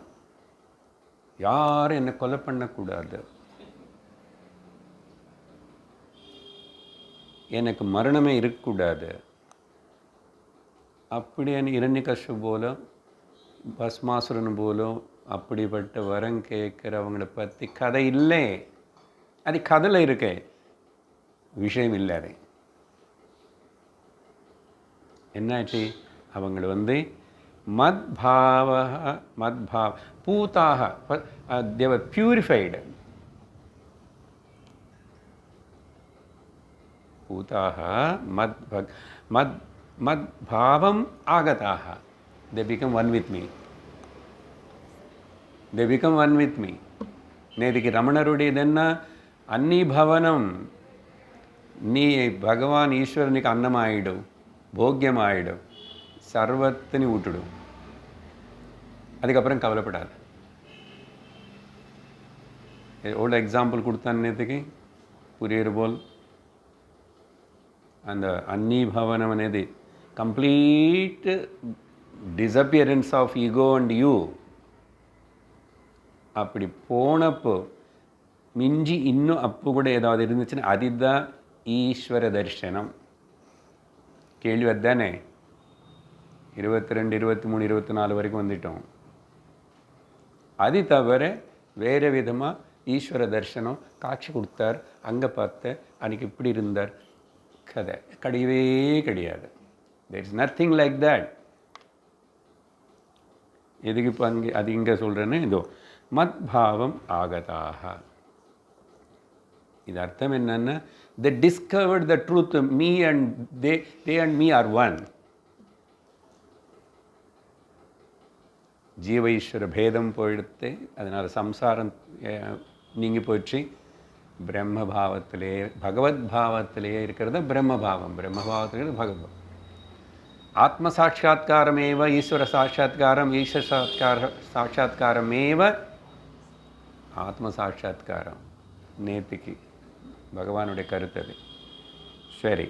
யாரும் என்னை கொலை பண்ணக்கூடாது, எனக்கு மரணமே இருக்கக்கூடாது. அப்படின்னு இரண்யகசிபு போல பஸ்மாசுரன் போலும் அப்படிப்பட்ட வரம் கேட்குறவங்களை பற்றி கதை இல்லை. அது கதையில் இருக்க விஷயம் இல்லை. அது என்னாச்சு? அவங்களை மத்பாவ பூதாக தேவர் purified. பூதாக மத்பாவம் ஆகதாக. They become one with me. They become one with me. நேதிக்கு ரமணருடையது என்ன? அன்னீபவனம். நீ பகவான் ஈஸ்வரனுக்கு அன்னமாயிடு, போக்கியமாயிடு, சர்வத்தினி விட்டுடு, அதுக்கப்புறம் கவலைப்படாது. எவ்வளோ எக்ஸாம்பிள் கொடுத்தான் நேற்றுக்கு புரியுற போல். அந்த அன்னீபவனம் అనేది complete disappearance of ego and you. அப்படி போனப்போ மிஞ்சி இன்னும் அப்போ கூட ஏதாவது இருந்துச்சுன்னா அதுதான் ஈஸ்வர தரிசனம். கேள்வி அதுதானே. 22, 23, 24 வரைக்கும் வந்துட்டோம். அது தவிர வேறு விதமாக ஈஸ்வர தரிசனம் காட்சி கொடுத்தார், அங்கே பார்த்த அன்றைக்கி இப்படி இருந்தார், கதை கிடையவே கிடையாது. There is nothing like that. எதுக்கு இப்போ அது இங்கே சொல்கிறேன்னு, இதோ மத்பாவம் ஆகதாக. இது அர்த்தம் என்னன்னா, they discovered the truth, me and they and me are one. ஜீவ ஈஸ்வர பேதம் போயிடுத்து, அதனால் சம்சாரம் நீங்கி போச்சு. பிரம்மபாவத்திலே பகவத் பாவத்திலேயே இருக்கிறது பிரம்மபாவம். பிரம்மபாவத்திலே பகவத் ஆத்ம சாட்சா்காரமேவ ஈஸ்வர சாட்சா்காரம், ஈஸ்வர சாட்சா்காரமேவ ஆத்ம சாட்சா்காரம். நேத்திக்கு பகவானுடைய கருத்து அது. சரி,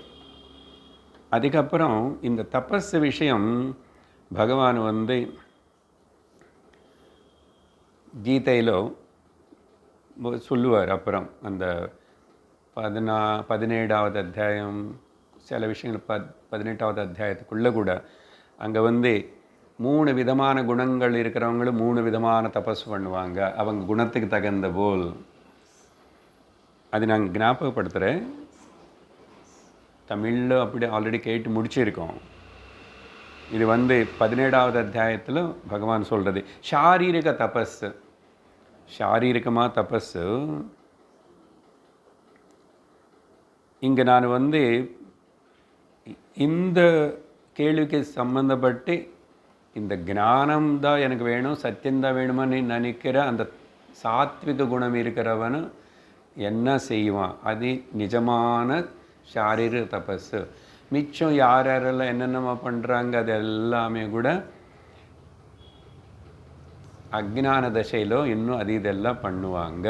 அதுக்கப்புறம் இந்த தபஸ் விஷயம் பகவான் கீதையிலோ சொல்லுவார். அப்புறம் அந்த 17வது அத்தியாயம் சில விஷயங்கள் 18வது அத்தியாயத்துக்குள்ளே கூட அங்கே 3 விதமான குணங்கள் இருக்கிறவங்களும் 3 விதமான தபஸ் பண்ணுவாங்க, அவங்க குணத்துக்கு தகுந்த போல். அது நாங்கள் ஞாபகப்படுத்துகிறேன். தமிழில் அப்படி ஆல்ரெடி கேட்டு முடிச்சிருக்கோம். இது 17வது அத்தியாயத்தில் பகவான் சொல்கிறது ஷாரீரிக தபஸ். ஷாரீரிகமாக தபஸ் இங்கே நான் இந்த கேள்விக்கு சம்மந்தப்பட்டு இந்த ஞானம் தான் எனக்கு வேணும், சத்தியம்தான் வேணுமான்னு நினைக்கிற அந்த சாத்விக குணம் இருக்கிறவனு என்ன செய்வான்? அது நிஜமான சாரீர தபஸு. மிச்சம் யார் யாரெல்லாம் என்னென்னமா பண்ணுறாங்க அது எல்லாமே கூட அஜ்ஞான தசையிலோ இன்னும் அது இதெல்லாம் பண்ணுவாங்க.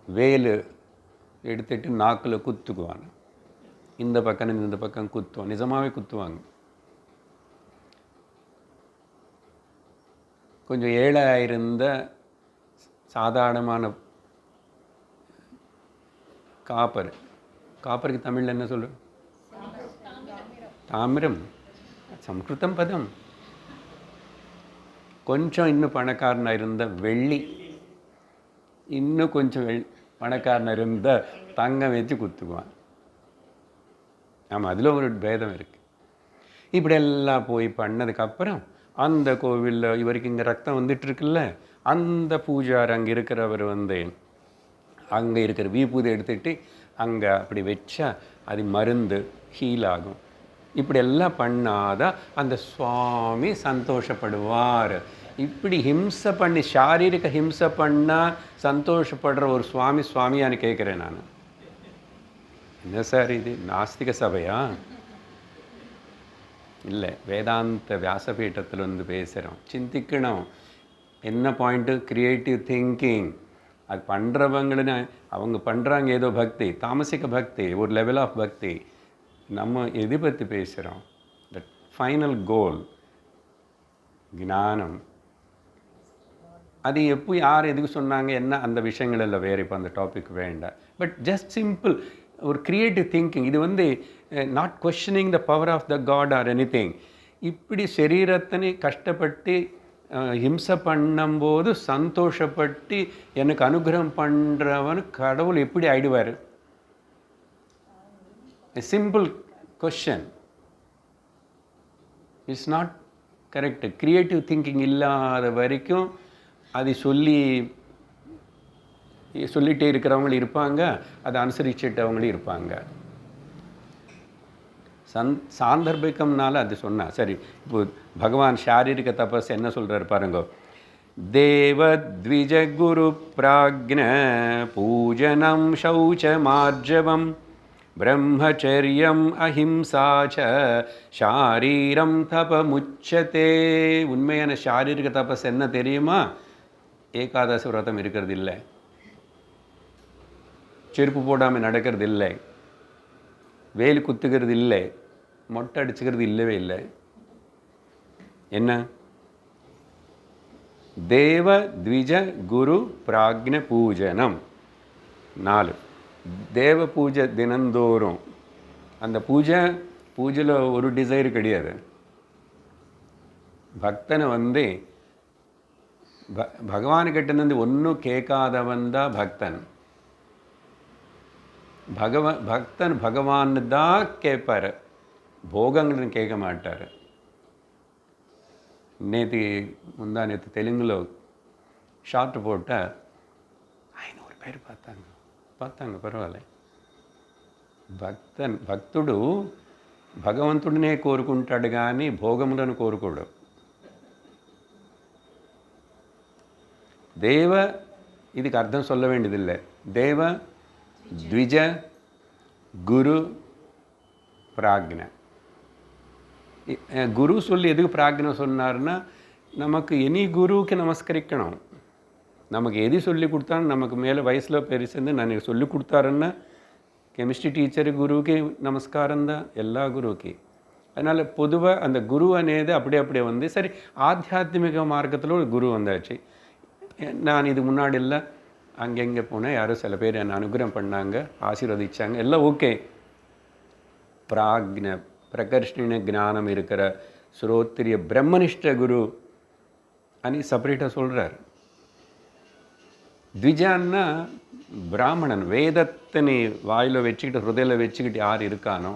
வேலு எடுத்துட்டு நாக்கில் குத்துக்குவாங்க. இந்த பக்கம் இந்த பக்கம் குத்துவோம், நிஜமாகவே குத்துவாங்க. கொஞ்சம் ஏழையாக இருந்த சாதாரணமான காப்பருக்கு தமிழில் என்ன சொல்லு? தாமிரம். சம்ஸ்கிருதம் பதம். கொஞ்சம் இன்னும் பணக்காரனாக இருந்த வெள்ளி, இன்னும் கொஞ்சம் பணக்காரனாக இருந்த தங்கம் வச்சு குத்துக்குவான். ஆமாம், அதில் ஒரு பேதம் இருக்குது. இப்படி எல்லாம் போய் பண்ணதுக்கப்புறம் அந்த கோவிலில் இவருக்கு இங்கே ரத்தம் வந்துட்டுருக்குல்ல, அந்த பூஜார் அங்கே இருக்கிறவர் அங்கே இருக்கிற விபூதி எடுத்துகிட்டு அங்கே அப்படி வச்சா அது மருந்து ஹீல் ஆகும். இப்படி எல்லாம் பண்ணாதான் அந்த சுவாமி சந்தோஷப்படுவார். இப்படி ஹிம்சை பண்ணி சாரீரிக ஹிம்சை பண்ணால் சந்தோஷப்படுற ஒரு சுவாமியான்னு கேட்குறேன் நான். என்ன சார் இது நாஸ்திக சபையா? இல்லை, வேதாந்த வியாசபீட்டத்தில் பேசுகிறோம். சிந்திக்கணும். என்ன பாயிண்ட்டு? Creative thinking. அது பண்ணுறவங்கன்னு அவங்க பண்ணுறாங்க ஏதோ பக்தி, தாமசிக பக்தி, ஒரு லெவல் ஆஃப் பக்தி. நம்ம எது பற்றி பேசுகிறோம்? த ஃபைனல் கோல் ஞானம். அது எப்போ யார் எதுக்கு சொன்னாங்க என்ன அந்த விஷயங்கள் எல்லாம் வேறு, இப்போ அந்த டாபிக் வேண்டாம். பட் ஜஸ்ட் சிம்பிள் ஒரு க்ரியேட்டிவ் திங்கிங். இது not questioning the power of the god or any thing. இப்படி சரீரத்தினை கஷ்டப்பட்டு ஹிம்சை பண்ணும்போது சந்தோஷப்பட்டு எனக்கு அனுகிரகம் பண்ணுறவன் கடவுள் எப்படி ஆயிடுவார்? Simple question. It's not correct. Creative thinking இல்லாத வரைக்கும் அதை சொல்லிகிட்டே இருக்கிறவங்களும் இருப்பாங்க, அதை அனுசரிச்சிட்டவங்களும் இருப்பாங்க. சாந்தர்பிகம்னால அது சொன்னா சரி. இப்போ பகவான் சாரீரிக தபஸ் என்ன சொல்கிறார் பாருங்க. தேவத்விஜ குரு பிராக்ஞ பூஜனம் சௌச்சமார்ஜவம் பிரம்மச்சரியம் அஹிம்சாச்ச ஷாரீரம் தபமுச்சதே. உண்மையான சாரீரிக தபஸ் என்ன தெரியுமா? ஏகாதசி விரதம் இருக்கிறது இல்லை, செருப்பு போடாமல் நடக்கிறது இல்லை, வேலு குத்துக்கிறது இல்லை, மொட்டை அடிச்சுக்கிறது இல்லவே இல்லை. என்ன? தேவ த்விஜ குரு பிராக்ஞ பூஜனம். 4 தேவ பூஜை தினந்தோறும். அந்த பூஜையில் ஒரு டிசைர் கிடையாது. பக்தனை பகவான்கிட்ட ஒன்றும் கேட்காதவன் தான் பக்தன். பக்தன் பகவான் தான் கேட்பார், போகங்கள்னு கேட்க மாட்டார். நேற்று தெலுங்குல ஷார்ட் போட்டால் 500 பேர் பார்த்தாங்க. పర్వాలే. భక్తుడు భగవంతుడినే కోరుకుంటాడు కానీ భోగములను కోరుకోడు. இதுக்கு அர்த்தம் சொல்ல வேண்டியதில்லை. தேவ த்விஜ குரு பிராக்ஞ. குரு சொல்லி எதுக்கு பிராக்ஞை சொன்னார்னா, நமக்கு எனி குருவுக்கு நமஸ்கரிக்கணும். நமக்கு எது சொல்லி கொடுத்தாலும் நமக்கு மேலே வயசில் பெருசுன்னு நான் சொல்லி கொடுத்தாருன்னா கெமிஸ்ட்ரி டீச்சரு குருவுக்கு நமஸ்காரம் தான், எல்லா குருவுக்கு. அதனால் பொதுவாக அந்த குரு అనేది அப்படியே சரி. ஆத்தியாத்மிக மார்க்கத்தில் ஒரு குரு வந்தாச்சு. நான் இது முன்னாடி இல்லை அங்கெங்கே போனேன், யாரோ சில பேர் என்னை அனுகிரகம் பண்ணாங்க, ஆசீர்வதிச்சாங்க, எல்லாம் ஓகே. பிராக்ஞ பிரகர்ஷின ஞானம் இருக்கிற ஸ்ரோத்ரிய பிரம்மனிஷ்ட குரு అని செப்பரேட்டாக சொல்கிறார். த்விஜான்னா பிராமணன், வேதத்தினை வாயில் வச்சுக்கிட்டு ஹிருதயில் வச்சுக்கிட்டு யார் இருக்கானோ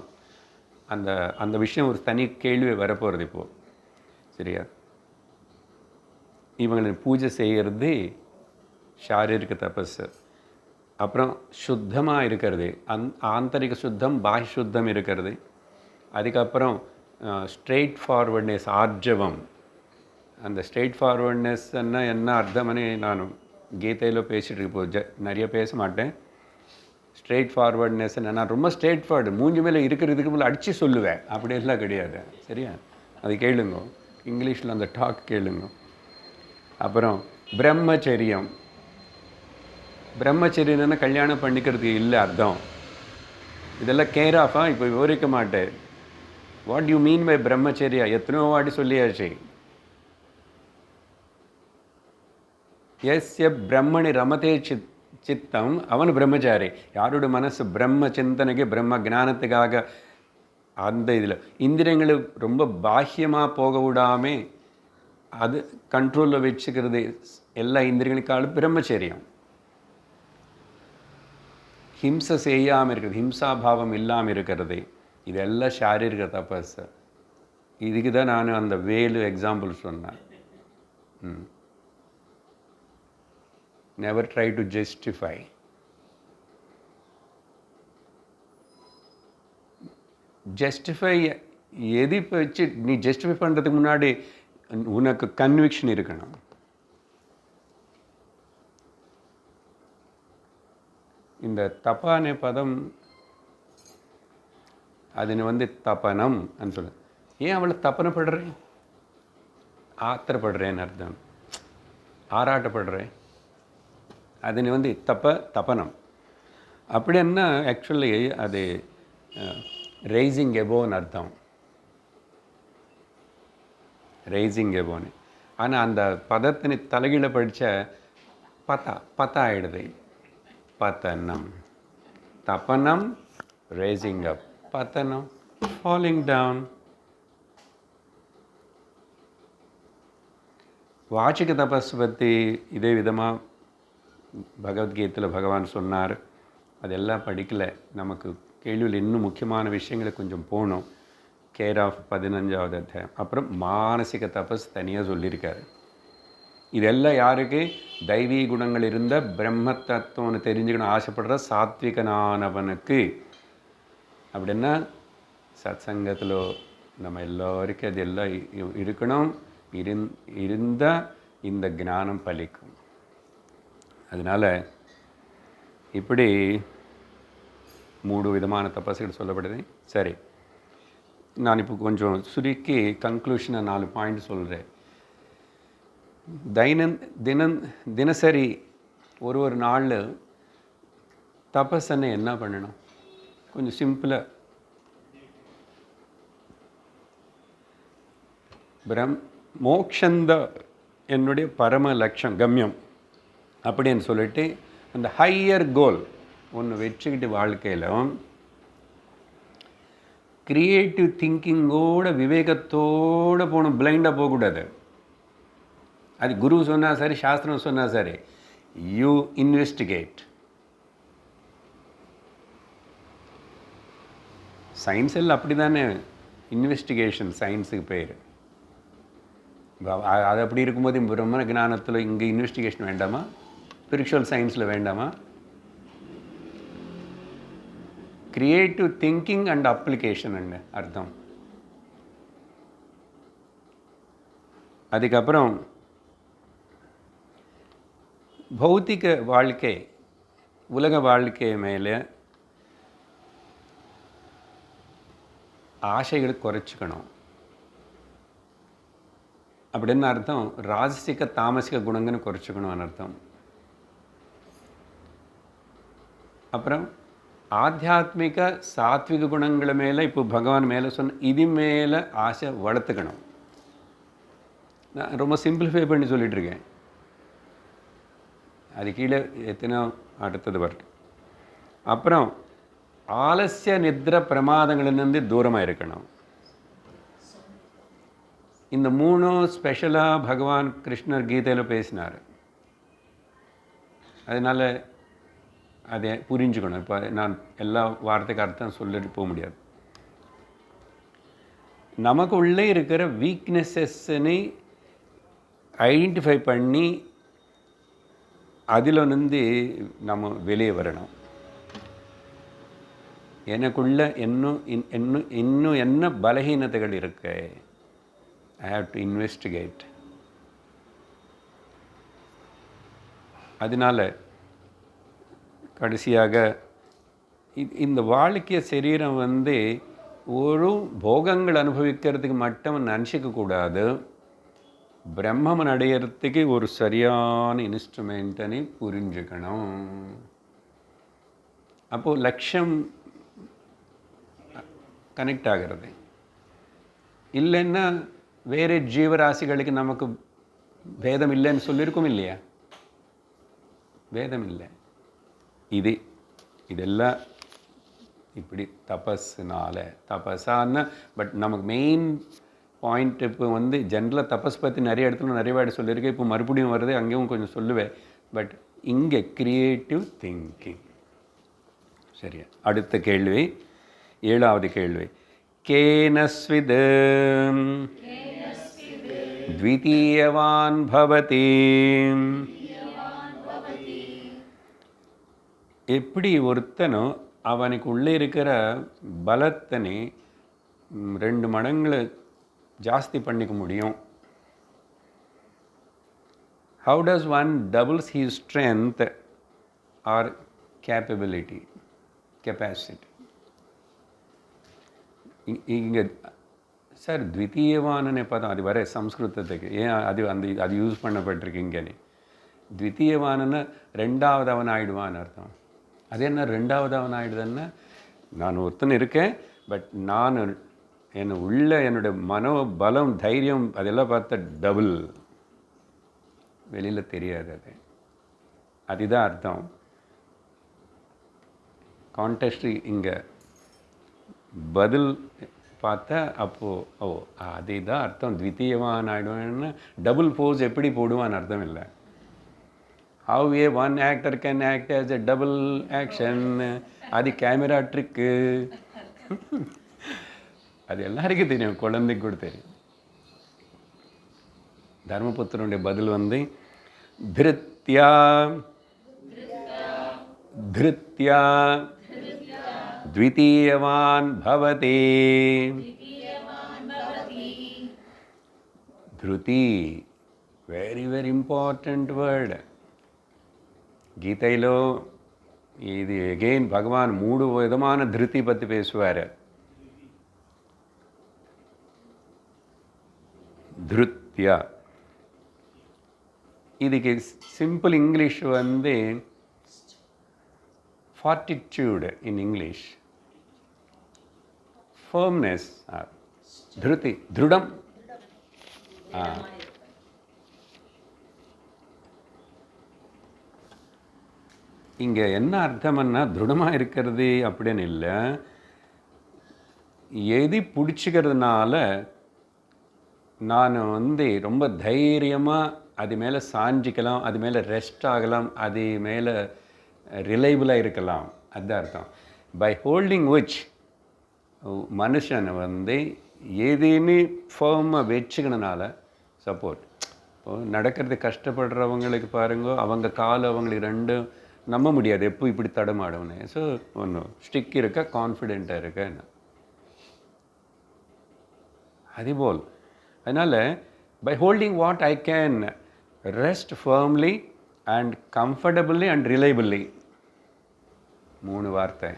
அந்த விஷயம் ஒரு தனி கேள்வி வரப்போகிறது இப்போது. சரியா? இவங்களை பூஜை செய்கிறது சாரீரிக தபஸ். அப்புறம் சுத்தமாக இருக்கிறது, ஆந்தரிக சுத்தம் பாஹ்ய சுத்தம் இருக்கிறது. அதுக்கப்புறம் ஸ்ட்ரெயிட் ஃபார்வர்ட்னஸ், ஆர்ஜவம். அந்த ஸ்ட்ரெயிட் ஃபார்வர்ட்னஸ்ன்னா என்ன அர்த்தம்னு நான் கீதையில் பேசிகிட்டு இருப்போம், நிறைய பேச மாட்டேன். ஸ்ட்ரெயிட் ஃபார்வர்ட்னஸ் நான் ரொம்ப ஸ்ட்ரெயிட் ஃபார்வர்டு, மூஞ்சி மேலே இருக்கிறதுக்கு மேலே அடித்து சொல்லுவேன், அப்படியெல்லாம் கிடையாது. சரியா? அது கேளுங்க, இங்கிலீஷில் அந்த டாக் கேளுங்க. அப்புறம் பிரம்மச்சரியம். பிரம்மச்சரியம்னா கல்யாணம் பண்ணிக்கிறதுக்கு இல்லை அர்த்தம். இதெல்லாம் கேர் ஆஃபா இப்போ விவரிக்க மாட்டேன். What you mean by brahmacharya எத்தனையோ வாட்டி சொல்லியாச்சு. எஸ்ய பிரம்மணி ரமதே சித்தம் அவன் பிரம்மச்சாரி. யாரோட மனசு பிரம்ம சிந்தனைக்கு பிரம்ம ஞானத்துக்காக அந்த இதில் இந்திரியங்களை ரொம்ப பாஹ்யமாக போக விடாமல் அது கண்ட்ரோலில் வச்சுக்கிறது எல்லா இந்திரியங்களுக்காலும் பிரம்மச்சரியம். ஹிம்சை செய்யாமல் இருக்கிறது, ஹிம்சாபாவம் இல்லாமல் இருக்கிறது, இதெல்லாம் சாரீரிக தபஸ். இதுக்கு தான் நான் அந்த வேலு எக்ஸாம்பிள் சொன்னேன். Never try to justify. Justify எது வச்சு நீ ஜஸ்டிஃபை பண்ணுறதுக்கு முன்னாடி உனக்கு கன்விக்ஷன் இருக்கணும். இந்த தப்பான பதம் அது தப்பனம் சொல்ல. ஏன் அவளை தப்பனப்படுறேன்? ஆத்திரப்படுறேன்னு அர்த்தம், ஆராட்டப்படுறேன். அது தப்பனம். அப்படின்னா ஆக்சுவலி அது ரைசிங் எபோன்னு அர்த்தம், ரைசிங் எபோன்னு. ஆனால் அந்த பதத்தினை தலைகீழ படித்த பத்தா ஆயிடுது. பத்தனம், தப்பனம் ரைசிங் அப், பத்தனம் ஃபாலிங் டவுன். வாச்சிக தபஸ் பற்றி இதே விதமாக பகவத்கீதையில் பகவான் சொன்னார். அதெல்லாம் படிக்கலை, நமக்கு கேள்வியில் இன்னும் முக்கியமான விஷயங்களை கொஞ்சம் போகணும். கேர் ஆஃப் 15வது அத்தியாயம். அப்புறம் மானசிக தபஸ் தனியாக சொல்லியிருக்காரு. இதெல்லாம் யாருக்கு? தெய்வீ குணங்கள் இருந்த பிரம்ம தத்துவம்னு தெரிஞ்சுக்கணும் ஆசைப்படுற சாத்விகனானவனுக்கு. அப்படின்னா சத்சங்கத்தில் நம்ம எல்லோருக்கும் அது எல்லாம் இருக்கணும். இருந்தால் இந்த ஞானம் பலிக்கும். அதனால் இப்படி 3 விதமான தபஸ்கள் சொல்லப்படுது. சரி, நான் இப்போ கொஞ்சம் சுருக்கி கன்க்ளூஷனாக 4 பாயிண்ட் சொல்கிறேன். தினசரி ஒரு நாளில் தபஸ்ன்னு என்ன பண்ணணும்? கொஞ்சம் சிம்பிளாக மோக்ஷந்த என்னுடைய பரம லட்சம் கம்யம் அப்படின்னு சொல்லிட்டு அந்த ஹையர் கோல் ஒன்று வச்சுக்கிட்டு வாழ்க்கையில் க்ரியேட்டிவ் திங்கிங்கோட விவேகத்தோடு போகணும். பிளைண்டாக போகக்கூடாது. அது குரு சொன்னால் சரி, சாஸ்திரம் சொன்னால் சரி, யூ இன்வெஸ்டிகேட். சயின்ஸ் எல்லாம் அப்படி தானே, இன்வெஸ்டிகேஷன் சயின்ஸுக்கு பேர். அது அப்படி இருக்கும்போது பிரம்ம ஞானத்தில் இங்கே இன்வெஸ்டிகேஷன் வேண்டாமா? ஸ்பிரிச்சுவல் சயின்ஸில் வேண்டாமா? கிரியேட்டிவ் திங்கிங் அண்ட் அப்ளிகேஷன் அர்த்தம். அதுக்கப்புறம் பௌத்திக வாழ்க்கை, உலக வாழ்க்கை மேலே ஆசைகளை குறைச்சிக்கணும். அப்படின்னு அர்த்தம் ராஜசிக தாமசிக குணங்கன்னு குறைச்சிக்கணும்னு அர்த்தம். அப்புறம் ஆத்தியாத்மிக சாத்விக குணங்களை மேலே இப்போ பகவான் மேலே சொன்ன இது மேலே ஆசை வளர்த்துக்கணும். நான் ரொம்ப சிம்பிளிஃபை பண்ணி சொல்லிகிட்ருக்கேன். அது கீழே எத்தனை அடுத்தது வரட்டும். அப்புறம் ஆலசிய நித்ர பிரமாதங்களிலிருந்து தூரமாக இருக்கணும். இந்த 3 ஸ்பெஷலாக பகவான் கிருஷ்ணர் கீதையில் பேசினார். அதனால் அதை புரிஞ்சுக்கணும். இப்போ நான் எல்லா வார்த்தைக்கு அர்த்தம் சொல்லிட்டு போக முடியாது. நமக்கு உள்ளே இருக்கிற வீக்னஸஸ்ஸை ஐடென்டிஃபை பண்ணி அதிலிருந்து நம்ம வெளியே வரணும். எனக்குள்ள இன்னும் என்ன பலகீனத்தைகள் இருக்கு, ஐ ஹாவ் டு இன்வெஸ்டிகேட். அதனால் கடைசியாக இந்த வாழ்க்கை சரீரம் ஒரு போகங்கள் அனுபவிக்கிறதுக்கு மட்டும் நினச்சிக்கக்கூடாது, பிரம்மம் அடையிறதுக்கு ஒரு சரியான இன்ஸ்ட்ருமெண்ட்டனை புரிஞ்சுக்கணும். அப்போது லட்சியம் கனெக்ட் ஆகிறது. இல்லைன்னா வேறு ஜீவராசிகளுக்கு நமக்கு வேதம் இல்லைன்னு சொல்லியிருக்கும் இல்லையா? வேதம் இல்லை. இதெல்லாம் இப்படி தபஸான பட் நமக்கு மெயின் பாயிண்ட் இப்போ ஜென்ரலாக தபஸ் பற்றி நிறைய இடத்துல நிறைய வாட்டி சொல்லியிருக்கேன். இப்போ மறுபடியும் வருது, அங்கேயும் கொஞ்சம் சொல்லுவேன். பட் இங்கே கிரியேட்டிவ் திங்கிங். சரியா? அடுத்த கேள்வி, 7வது கேள்வி. கேனஸ்வித் த்விதீயவான் பவதி. எப்படி ஒருத்தனும் அவனுக்கு உள்ளே இருக்கிற பலத்தனை 2 மடங்கு ஜாஸ்தி பண்ணிக்க முடியும்? How does one doubles his strength or capacity? இங்கே சார் த்விதீயவானே பதம் அது வர சம்ஸ்கிருதத்துக்கு ஏன் அது யூஸ் பண்ணப்பட்டிருக்கீங்கன்னு. த்விதீயவானன்னு 2வது அவன் ஆயிடுவான்னு அர்த்தம். அது என்ன 2வது அவன் ஆயிடுதுன்னா, நான் ஒருத்தன் இருக்கேன், பட் நான் என்னோட மனோபலம் தைரியம் அதெல்லாம் பார்த்தா டபுள், வெளியில் தெரியாது. அதுதான் அர்த்தம். கான்டெஸ்ட் இங்கே பதில் பார்த்தா அப்போது அதுதான் அர்த்தம். த்விதீயவான் ஆகிடுவான்னு டபுள் ஃபோர்ஸ் எப்படி போடுவான்னு அர்த்தம் இல்லை. How one actor can act as a double action, அது கேமரா ட்ரிக்கு. அது எல்லாருக்கும் தெரியும், குழந்தைக்கு கூட தெரியும். தர்மபுத்திரனுடைய பதில் திருத்யா திருத்யா த்விதீயவான் பவதி. த்ருதி, வெரி வெரி இம்பார்ட்டண்ட் வேர்டு. கீதையிலோ இது எகெயின் பகவான் 3 விதமான திருத்தி பற்றி பேசுவார். திருத்யா, இதுக்கு simple English fortitude in English. Firmness, திருத்தி, திருடம். இங்கே என்ன அர்த்தம்னா, திருடமாக இருக்கிறது அப்படின்னு இல்லை, எது பிடிச்சிக்கிறதுனால நான் ரொம்ப தைரியமாக அது மேலே சாஞ்சிக்கலாம், அது மேலே ரெஸ்ட் ஆகலாம், அது மேலே ரிலையபிளாக இருக்கலாம். அதுதான் அர்த்தம். பை ஹோல்டிங் விச் மனுஷன் எதுன்னு ஃபர்மாக வச்சுக்கணுனால சப்போர்ட். இப்போது நடக்கிறது கஷ்டப்படுறவங்களுக்கு பாருங்க, அவங்க கால் அவங்களுக்கு 2 நம்ப முடியாது, எப்போ இப்படி தடமாடுவனே. ஸோ ஒன்றும் ஸ்டிக் இருக்க, கான்ஃபிடெண்ட்டாக இருக்க. அதுபோல் அதனால் by holding what I can rest firmly and comfortably and reliably. 3 வார்த்தை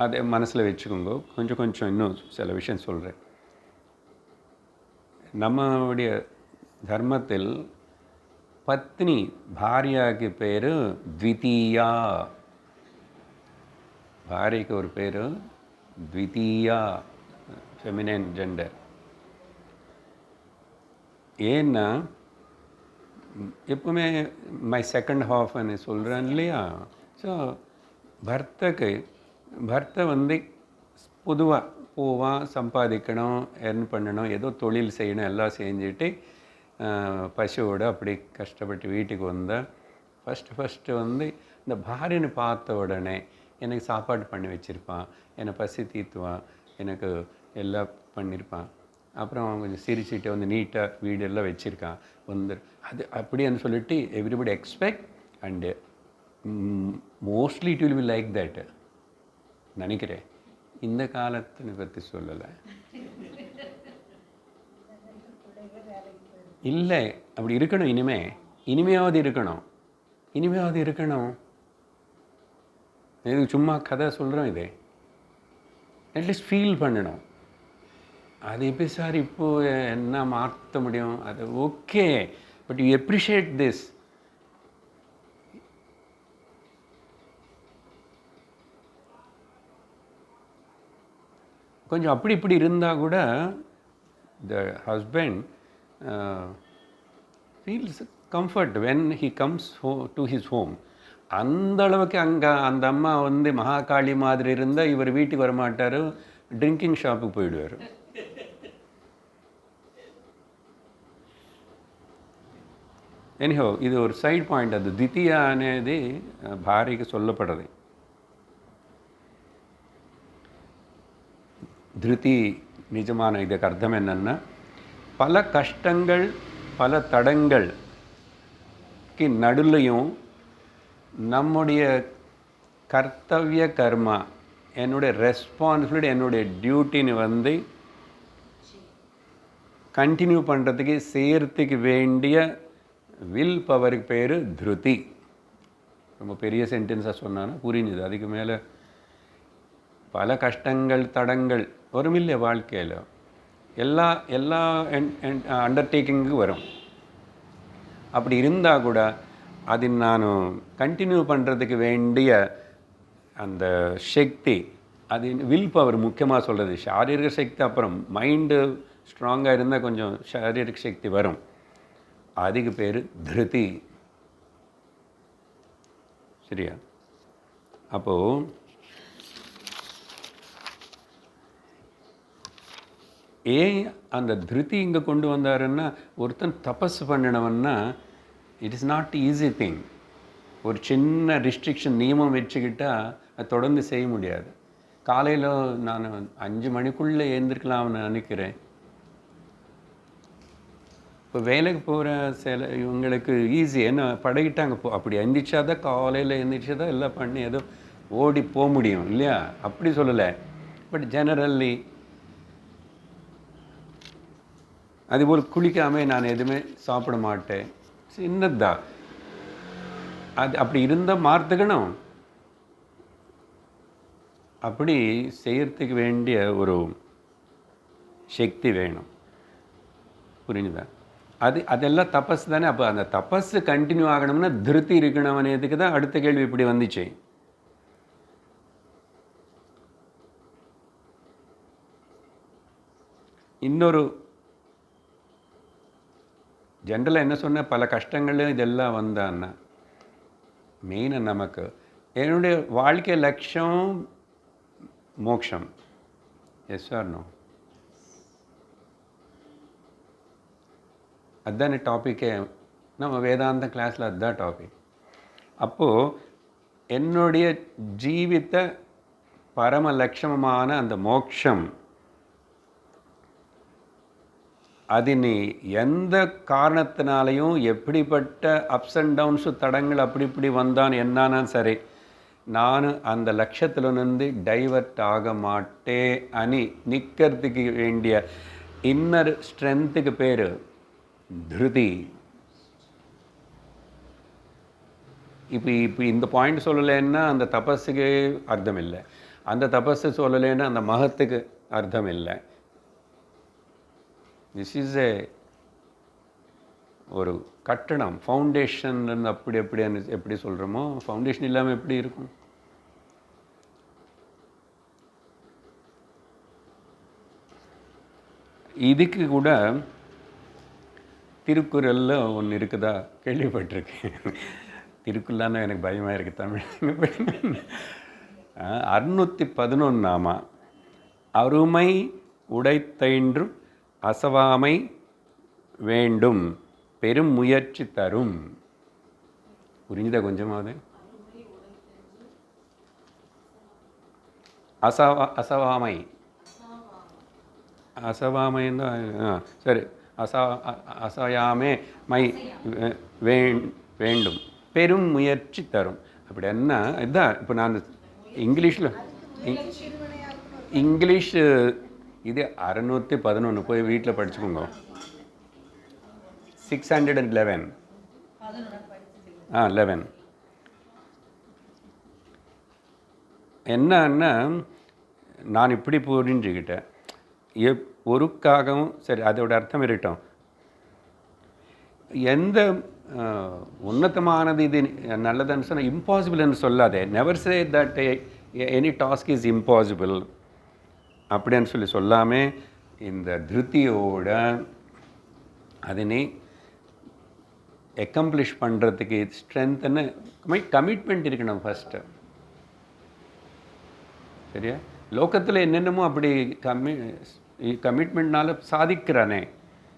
அதை மனசில் வச்சுக்கோங்க. கொஞ்சம் இன்னும் சில விஷயம் சொல்கிறேன். நம்முடைய தர்மத்தில் பத்னி, பாரியாக்கு பேர் த்விதீயா. பாரிக்கு ஒரு பேர் த்விதீயா, ஃபெமினைன் ஜெண்டர். ஏன்னா எப்பவுமே மை செகண்ட் ஹாஃப்னு சொல்கிறேன் இல்லையா. ஸோ பர்த்தை பொதுவாக போவான், சம்பாதிக்கணும், எர்ன் பண்ணணும், ஏதோ தொழில் செய்யணும், எல்லாம் செஞ்சுட்டு பசுவோடு அப்படி கஷ்டப்பட்டு வீட்டுக்கு வந்தால் ஃபஸ்ட்டு இந்த பாரியனை பார்த்த உடனே எனக்கு சாப்பாடு பண்ணி வச்சுருப்பான், என்னை பசி தீர்த்துவான், எனக்கு எல்லாம் பண்ணியிருப்பான். அப்புறம் கொஞ்சம் சிரிச்சுட்டு வந்து நீட்டாக வீடெல்லாம் வச்சுருக்கான் வந்து அது அப்படின்னு சொல்லிட்டு everybody expect and mostly it will be like that நினைக்கிறேன். இந்த காலத்தினை பற்றி சொல்லலை. இல்லை, அப்படி இருக்கணும். இனிமையாவது இருக்கணும். இது சும்மா கதை சொல்கிறோம். இது அட்லீஸ்ட் ஃபீல் பண்ணணும். அது எப்படி சார் இப்போது என்ன மாற்ற முடியும்? அது okay, but you appreciate this. கொஞ்சம் அப்படி இப்படி இருந்தால் கூட த husband feels comfort when he comes to his home. அந்த அளவுக்கு அங்கே அந்த அம்மா வந்து மகாகாளி மாதிரி இருந்தால் இவர் வீட்டுக்கு வரமாட்டார், ட்ரிங்கிங் ஷாப்புக்கு போயிடுவார். ఎనీహో ఇది ఒక సైడ్ పాయింట్. అది ద్వితీయ అనేది భార్యకి சொல்லப்படுறது. திருதி நிஜமான இதுக்கு அர்த்தம் என்னன்னா, பல கஷ்டங்கள் பல தடங்களுக்கு நடுலையும் நம்முடைய கர்த்தவிய கர்மா, என்னுடைய ரெஸ்பான்சிபிலிட்டி, என்னுடைய டியூட்டின்னு வந்து கண்டினியூ பண்ணுறதுக்கு செய்கிறதுக்கு வேண்டிய வில் பவருக்கு பேர் திருதி. ரொம்ப பெரிய சென்டென்ஸாக சொன்னான்னா புரிஞ்சுது. அதுக்கு மேலே பல கஷ்டங்கள் தடங்கள் வருமில்லை வாழ்க்கையில். எல்லா அண்டர்டேக்கிங்கு வரும். அப்படி இருந்தால் கூட அது நான் கண்டினியூ பண்ணுறதுக்கு வேண்டிய அந்த சக்தி, அது வில் பவர் முக்கியமாக சொல்கிறது. சாரீரிக சக்தி அப்புறம் மைண்டு ஸ்ட்ராங்காக இருந்தால் கொஞ்சம் சாரீரிக சக்தி வரும். அதுக்கு பேர் திருதி. சரியா? அப்போது ஏன் அந்த திருதி இங்கே கொண்டு வந்தாருன்னா, ஒருத்தன் தபஸ் பண்ணினவன்னா it is not easy thing. ஒரு சின்ன ரிஸ்ட்ரிக்ஷன் நியமம் வச்சுக்கிட்டால் அது தொடர்ந்து செய்ய முடியாது. காலையில் நான் 5 மணிக்குள்ளே எழுந்திருக்கலாம்னு நினைக்கிறேன். இப்போ வேலைக்கு போகிற சில இவங்களுக்கு ஈஸி, என்ன பழகிட்டாங்க. அப்படி எந்திரிச்சா தான் காலையில் எந்திரிச்சா தான் எல்லாம் பண்ணி ஏதோ ஓடி போக முடியும் இல்லையா? அப்படி சொல்லலை. பட் ஜெனரல்லி அதுபோல் குளிக்காமல் நான் எதுவுமே சாப்பிட மாட்டேன். சின்னதுதான். அது அப்படி இருந்தால் மாற்றுக்கணும். அப்படி செய்யறதுக்கு வேண்டிய ஒரு சக்தி வேணும். புரிஞ்சுதா? அதெல்லாம் தபஸ் தானே. அப்போ அந்த தபஸ் கண்டினியூ ஆகணும்னா திருத்தி இருக்கணும்னதுக்கு தான் அடுத்த கேள்வி இப்படி வந்துச்சு. இன்னொரு ஜென்ரலாக என்ன சொன்ன, பல கஷ்டங்களும் இதெல்லாம் வந்தான்னா மெயினாக நமக்கு என்னுடைய வாழ்க்கை லட்சியம் மோட்சம். Yes or no? அதுதானே டாப்பிக்கே. நம்ம வேதாந்த கிளாஸில் அதுதான் டாபிக். அப்போது என்னுடைய ஜீவித்த பரம லட்சணமான அந்த மோட்சம், அது நீ எந்த காரணத்தினாலையும் எப்படிப்பட்ட அப்ஸ் அண்ட் டவுன்ஸு தடங்கள் அப்படி இப்படி வந்தான் என்னானா சரி, நான் அந்த லட்சத்திலிருந்து டைவர்ட் ஆக மாட்டே அனி நிற்கிறதுக்கு வேண்டிய இன்னர் ஸ்ட்ரென்த்துக்கு பேர் திருதி. இப்போ இந்த பாயிண்ட் சொல்லலைன்னா அந்த தபஸுக்கு அர்த்தம் இல்லை, அந்த தபஸு சொல்லலைன்னா அந்த மகத்துக்கு அர்த்தம் இல்லை. திஸ் இஸ் ஒரு கட்டணம், ஃபவுண்டேஷன். அப்படி எப்படி சொல்கிறோமோ, ஃபவுண்டேஷன் இல்லாமல் எப்படி இருக்கும்? இதுக்கு கூட திருக்குறளில் ஒன்று இருக்குதா கேள்விப்பட்டிருக்கேன். திருக்குறளான எனக்கு பயமாக இருக்குது தமிழ். 611 அருமை உடைத்தயின்று அசவாமை வேண்டும் பெரும் முயற்சி தரும். புரிஞ்சுதா கொஞ்சமாவது? அசவாமை அசவாமைன்னு சரி. அசா அசையாமே மை வேண்டும், பெரும் முயற்சி தரும். அப்படி என்ன இதுதான். இப்போ நான் இங்கிலீஷில் இங்கிலீஷ் இது 611 போய் வீட்டில் படிச்சுக்கோங்க. 611 11 என்னன்னா நான் இப்படி புரிஞ்சுக்கிட்டேன். ஒருக்காகவும் சரி, அதோட அர்த்தம் இருக்கட்டும். எந்த உன்னதமானது இது நல்லதுன்னு சொன்னால் இம்பாசிபிள்னு சொல்லாதே. Never say that any task is impossible அப்படின்னு சொல்லாமல் இந்த திருப்தியோட அதனை அக்கம்ப்ளிஷ் பண்ணுறதுக்கு ஸ்ட்ரென்த்துன்னு கமிட்மெண்ட் இருக்கணும் ஃபஸ்ட்டு. சரியா? லோகத்தில் என்னென்னமோ அப்படி கமிட்மெண்ட்னால சாதிக்கிறானே.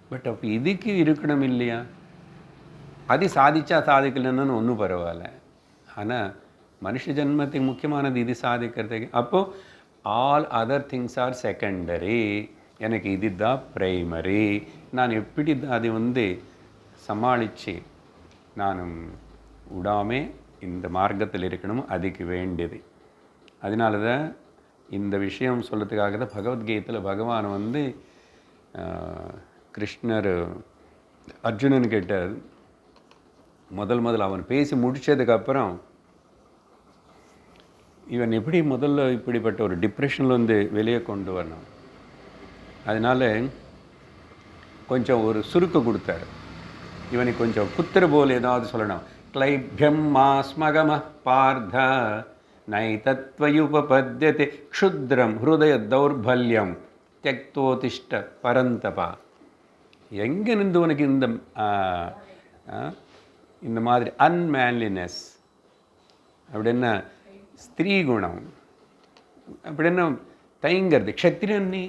பட் அப்போ இதுக்கு இருக்கணும் இல்லையா? அது சாதிச்சா சாதிக்கலன்னு ஒன்றும் பரவாயில்ல. ஆனால் மனுஷ ஜென்மத்துக்கு முக்கியமானது இது சாதிக்கிறதுக்கு. அப்போது all other things are secondary. எனக்கு இதுதான் ப்ரைமரி. நான் எப்படி அது சமாளித்து நானும் விடாமல் இந்த மார்க்கத்தில் இருக்கணும், அதுக்கு வேண்டியது. அதனால தான் இந்த விஷயம் சொல்கிறதுக்காக தான் பகவத்கீதையில் பகவான் கிருஷ்ணர் அர்ஜுனன் கேட்டார். முதல் அவன் பேசி முடித்ததுக்கப்புறம் இவன் எப்படி முதல்ல இப்படிப்பட்ட ஒரு டிப்ரெஷனில் வெளியே கொண்டு வரணும். அதனால் கொஞ்சம் ஒரு சுருக்கு கொடுத்தார். இவனுக்கு கொஞ்சம் குத்துற போல் ஏதாவது சொல்லணும். கிளைபியம் மாஸ்மகம பார்த்த நைதத்வயுபபத்யதே க்ஷுத்ரம் ஹிருதய தௌர்பல்யம் தியக்தோதிஷ்ட பரந்தபா. எங்கே நின்று உனக்கு இந்த மாதிரி அன்மேன்லினஸ் அப்படின்னா ஸ்திரீ குணம் அப்படின்னா தயங்கிறது. க்ஷத்திரியன் நீ,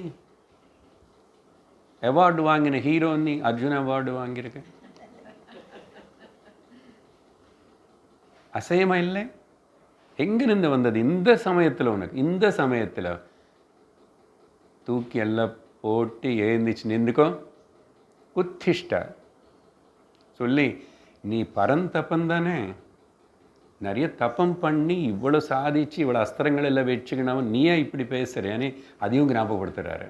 அவார்டு வாங்கின ஹீரோ நீ, அர்ஜுன் அவார்டு வாங்கியிருக்க. அசையமா இல்லை? எங்கே நின்று வந்தது இந்த சமயத்தில்? உனக்கு இந்த சமயத்தில் தூக்கி எல்லாம் போட்டு எழுந்திச்சு நின்றுக்கோ, உத்திஷ்ட சொல்லி நீ பரந்தப்பம் தானே, நிறைய தப்பம் பண்ணி இவ்வளோ சாதிச்சு இவ்வளோ அஸ்திரங்கள் எல்லாம் வச்சுக்கணும், நீயே இப்படி பேசுகிறேன்னு அதையும் ஞாபகப்படுத்துகிறாரு.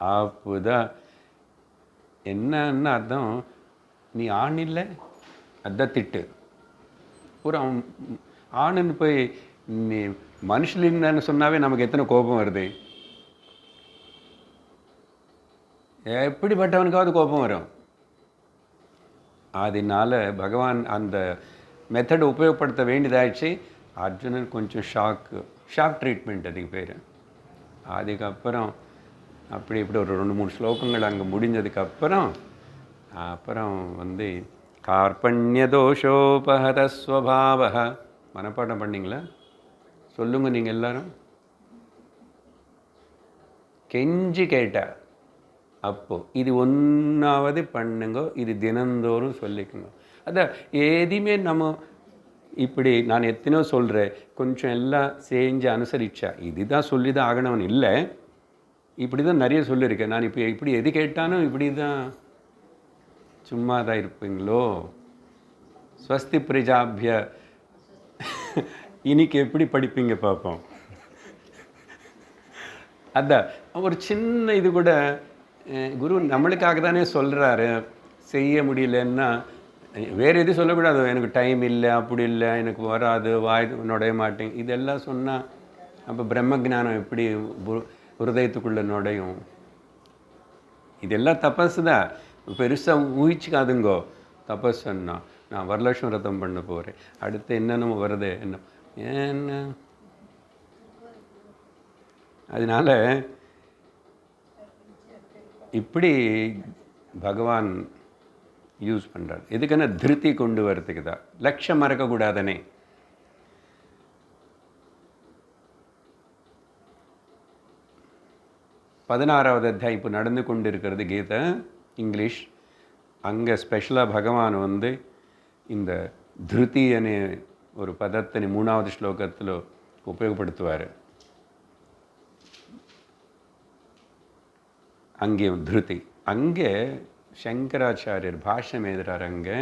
அப்போதான் என்னன்னு அர்த்தம், நீ ஆண் இல்லை அதான் திட்டு. ஒரு ஆணுன்னு போய் நீ மனுஷலிங்கன்னு சொன்னாவே நமக்கு எத்தனை கோபம் வருது. எப்படிப்பட்டவனுக்காவது கோபம் வரும். அதனால பகவான் அந்த மெத்தடை உபயோகப்படுத்த வேண்டியதாகிடுச்சு. அர்ஜுனன் கொஞ்சம் ஷாக் ட்ரீட்மெண்ட் அதுக்கு பேர். அதுக்கப்புறம் அப்படி இப்படி ஒரு 2-3 ஸ்லோகங்கள் அங்கே முடிஞ்சதுக்கப்புறம் கார்பண்ய தோஷோபஹத ஸ்வபாவ மனப்பாடம் பண்ணிங்களா? சொல்லுங்க நீங்கள் எல்லாரும். கெஞ்சி கேட்ட அப்போ இது ஒன்றாவது பண்ணுங்க, இது தினந்தோறும் சொல்லிக்கோங்க. அதான் எதுவுமே நம்ம இப்படி நான் எத்தனையோ சொல்கிறேன், கொஞ்சம் எல்லாம் செஞ்சு அனுசரிச்சா இதுதான் சொல்லி தான் ஆகணும்னு இல்லை. இப்படி தான் நிறைய சொல்லியிருக்கேன் நான். இப்போ இப்படி எது கேட்டாலும் இப்படி தான் சும்மா தான் இருப்பீங்களோ. ஸ்வஸ்தி பிரஜாபிய இன்னைக்கு எப்படி படிப்பீங்க பார்ப்போம். அதான் ஒரு சின்ன இது கூட குரு நம்மளுக்காக தானே சொல்கிறாரு. செய்ய முடியலன்னா வேறு எதுவும் சொல்லக்கூடாது. எனக்கு டைம் இல்லை, அப்படி இல்லை, எனக்கு வராது, வாய் நுடைய மாட்டேன், இதெல்லாம் சொன்னால் அப்போ பிரம்ம ஜானம் எப்படி ஹிருதயத்துக்குள்ளே நுடையும்? இதெல்லாம் தபஸ் தான். பெருசாக ஊகிச்சுக்காதுங்கோ. தபஸ்ன்னா நான் வரலட்சுமி விரதம் பண்ண போகிறேன், அடுத்து என்னென்னமோ வருது என்ன என்ன. அதனால் இப்படி பகவான் யூஸ் பண்ணுறார். எதுக்குன்னா திருப்தி கொண்டு வரத்துக்கு தான். லட்சம் மறக்கக்கூடாதனே. பதினாறாவது அத்தியாயம் இப்போ நடந்து கொண்டு இருக்கிறது கீதை இங்கிலீஷ். அங்கே ஸ்பெஷலாக பகவான் இந்த திருதி அనే ஒரு பதத்தினை 3வது ஸ்லோகத்தில் உபயோகப்படுத்துவார். அங்கேயும் திருதி. அங்கே சங்கராச்சாரியர் பாஷ்யம் எழுதுறாரு. அங்கே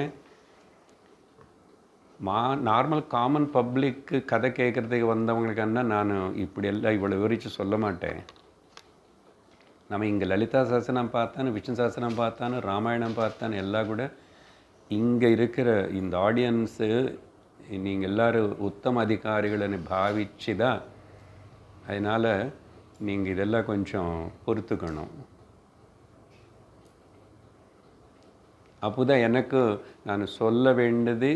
நார்மல் காமன் பப்ளிக்கு கதை கேட்குறதுக்கு வந்தவங்களுக்குன்னா நான் இப்படி எல்லாம் இவ்வளோ விவரித்து சொல்ல மாட்டேன். நம்ம இங்கே லலிதா சாஸ்திரம் பார்த்தானு, விஷ்ணு சாஸ்திரம் பார்த்தானு, ராமாயணம் பார்த்தானு எல்லாம் கூட இங்கே இருக்கிற இந்த ஆடியன்ஸு நீங்கள் எல்லோரும் உத்தம அதிகாரிகளை பாவிச்சு தான். அதனால் நீங்கள் இதெல்லாம் கொஞ்சம் பொறுத்துக்கணும். அப்போ தான் எனக்கு நான் சொல்ல வேண்டியது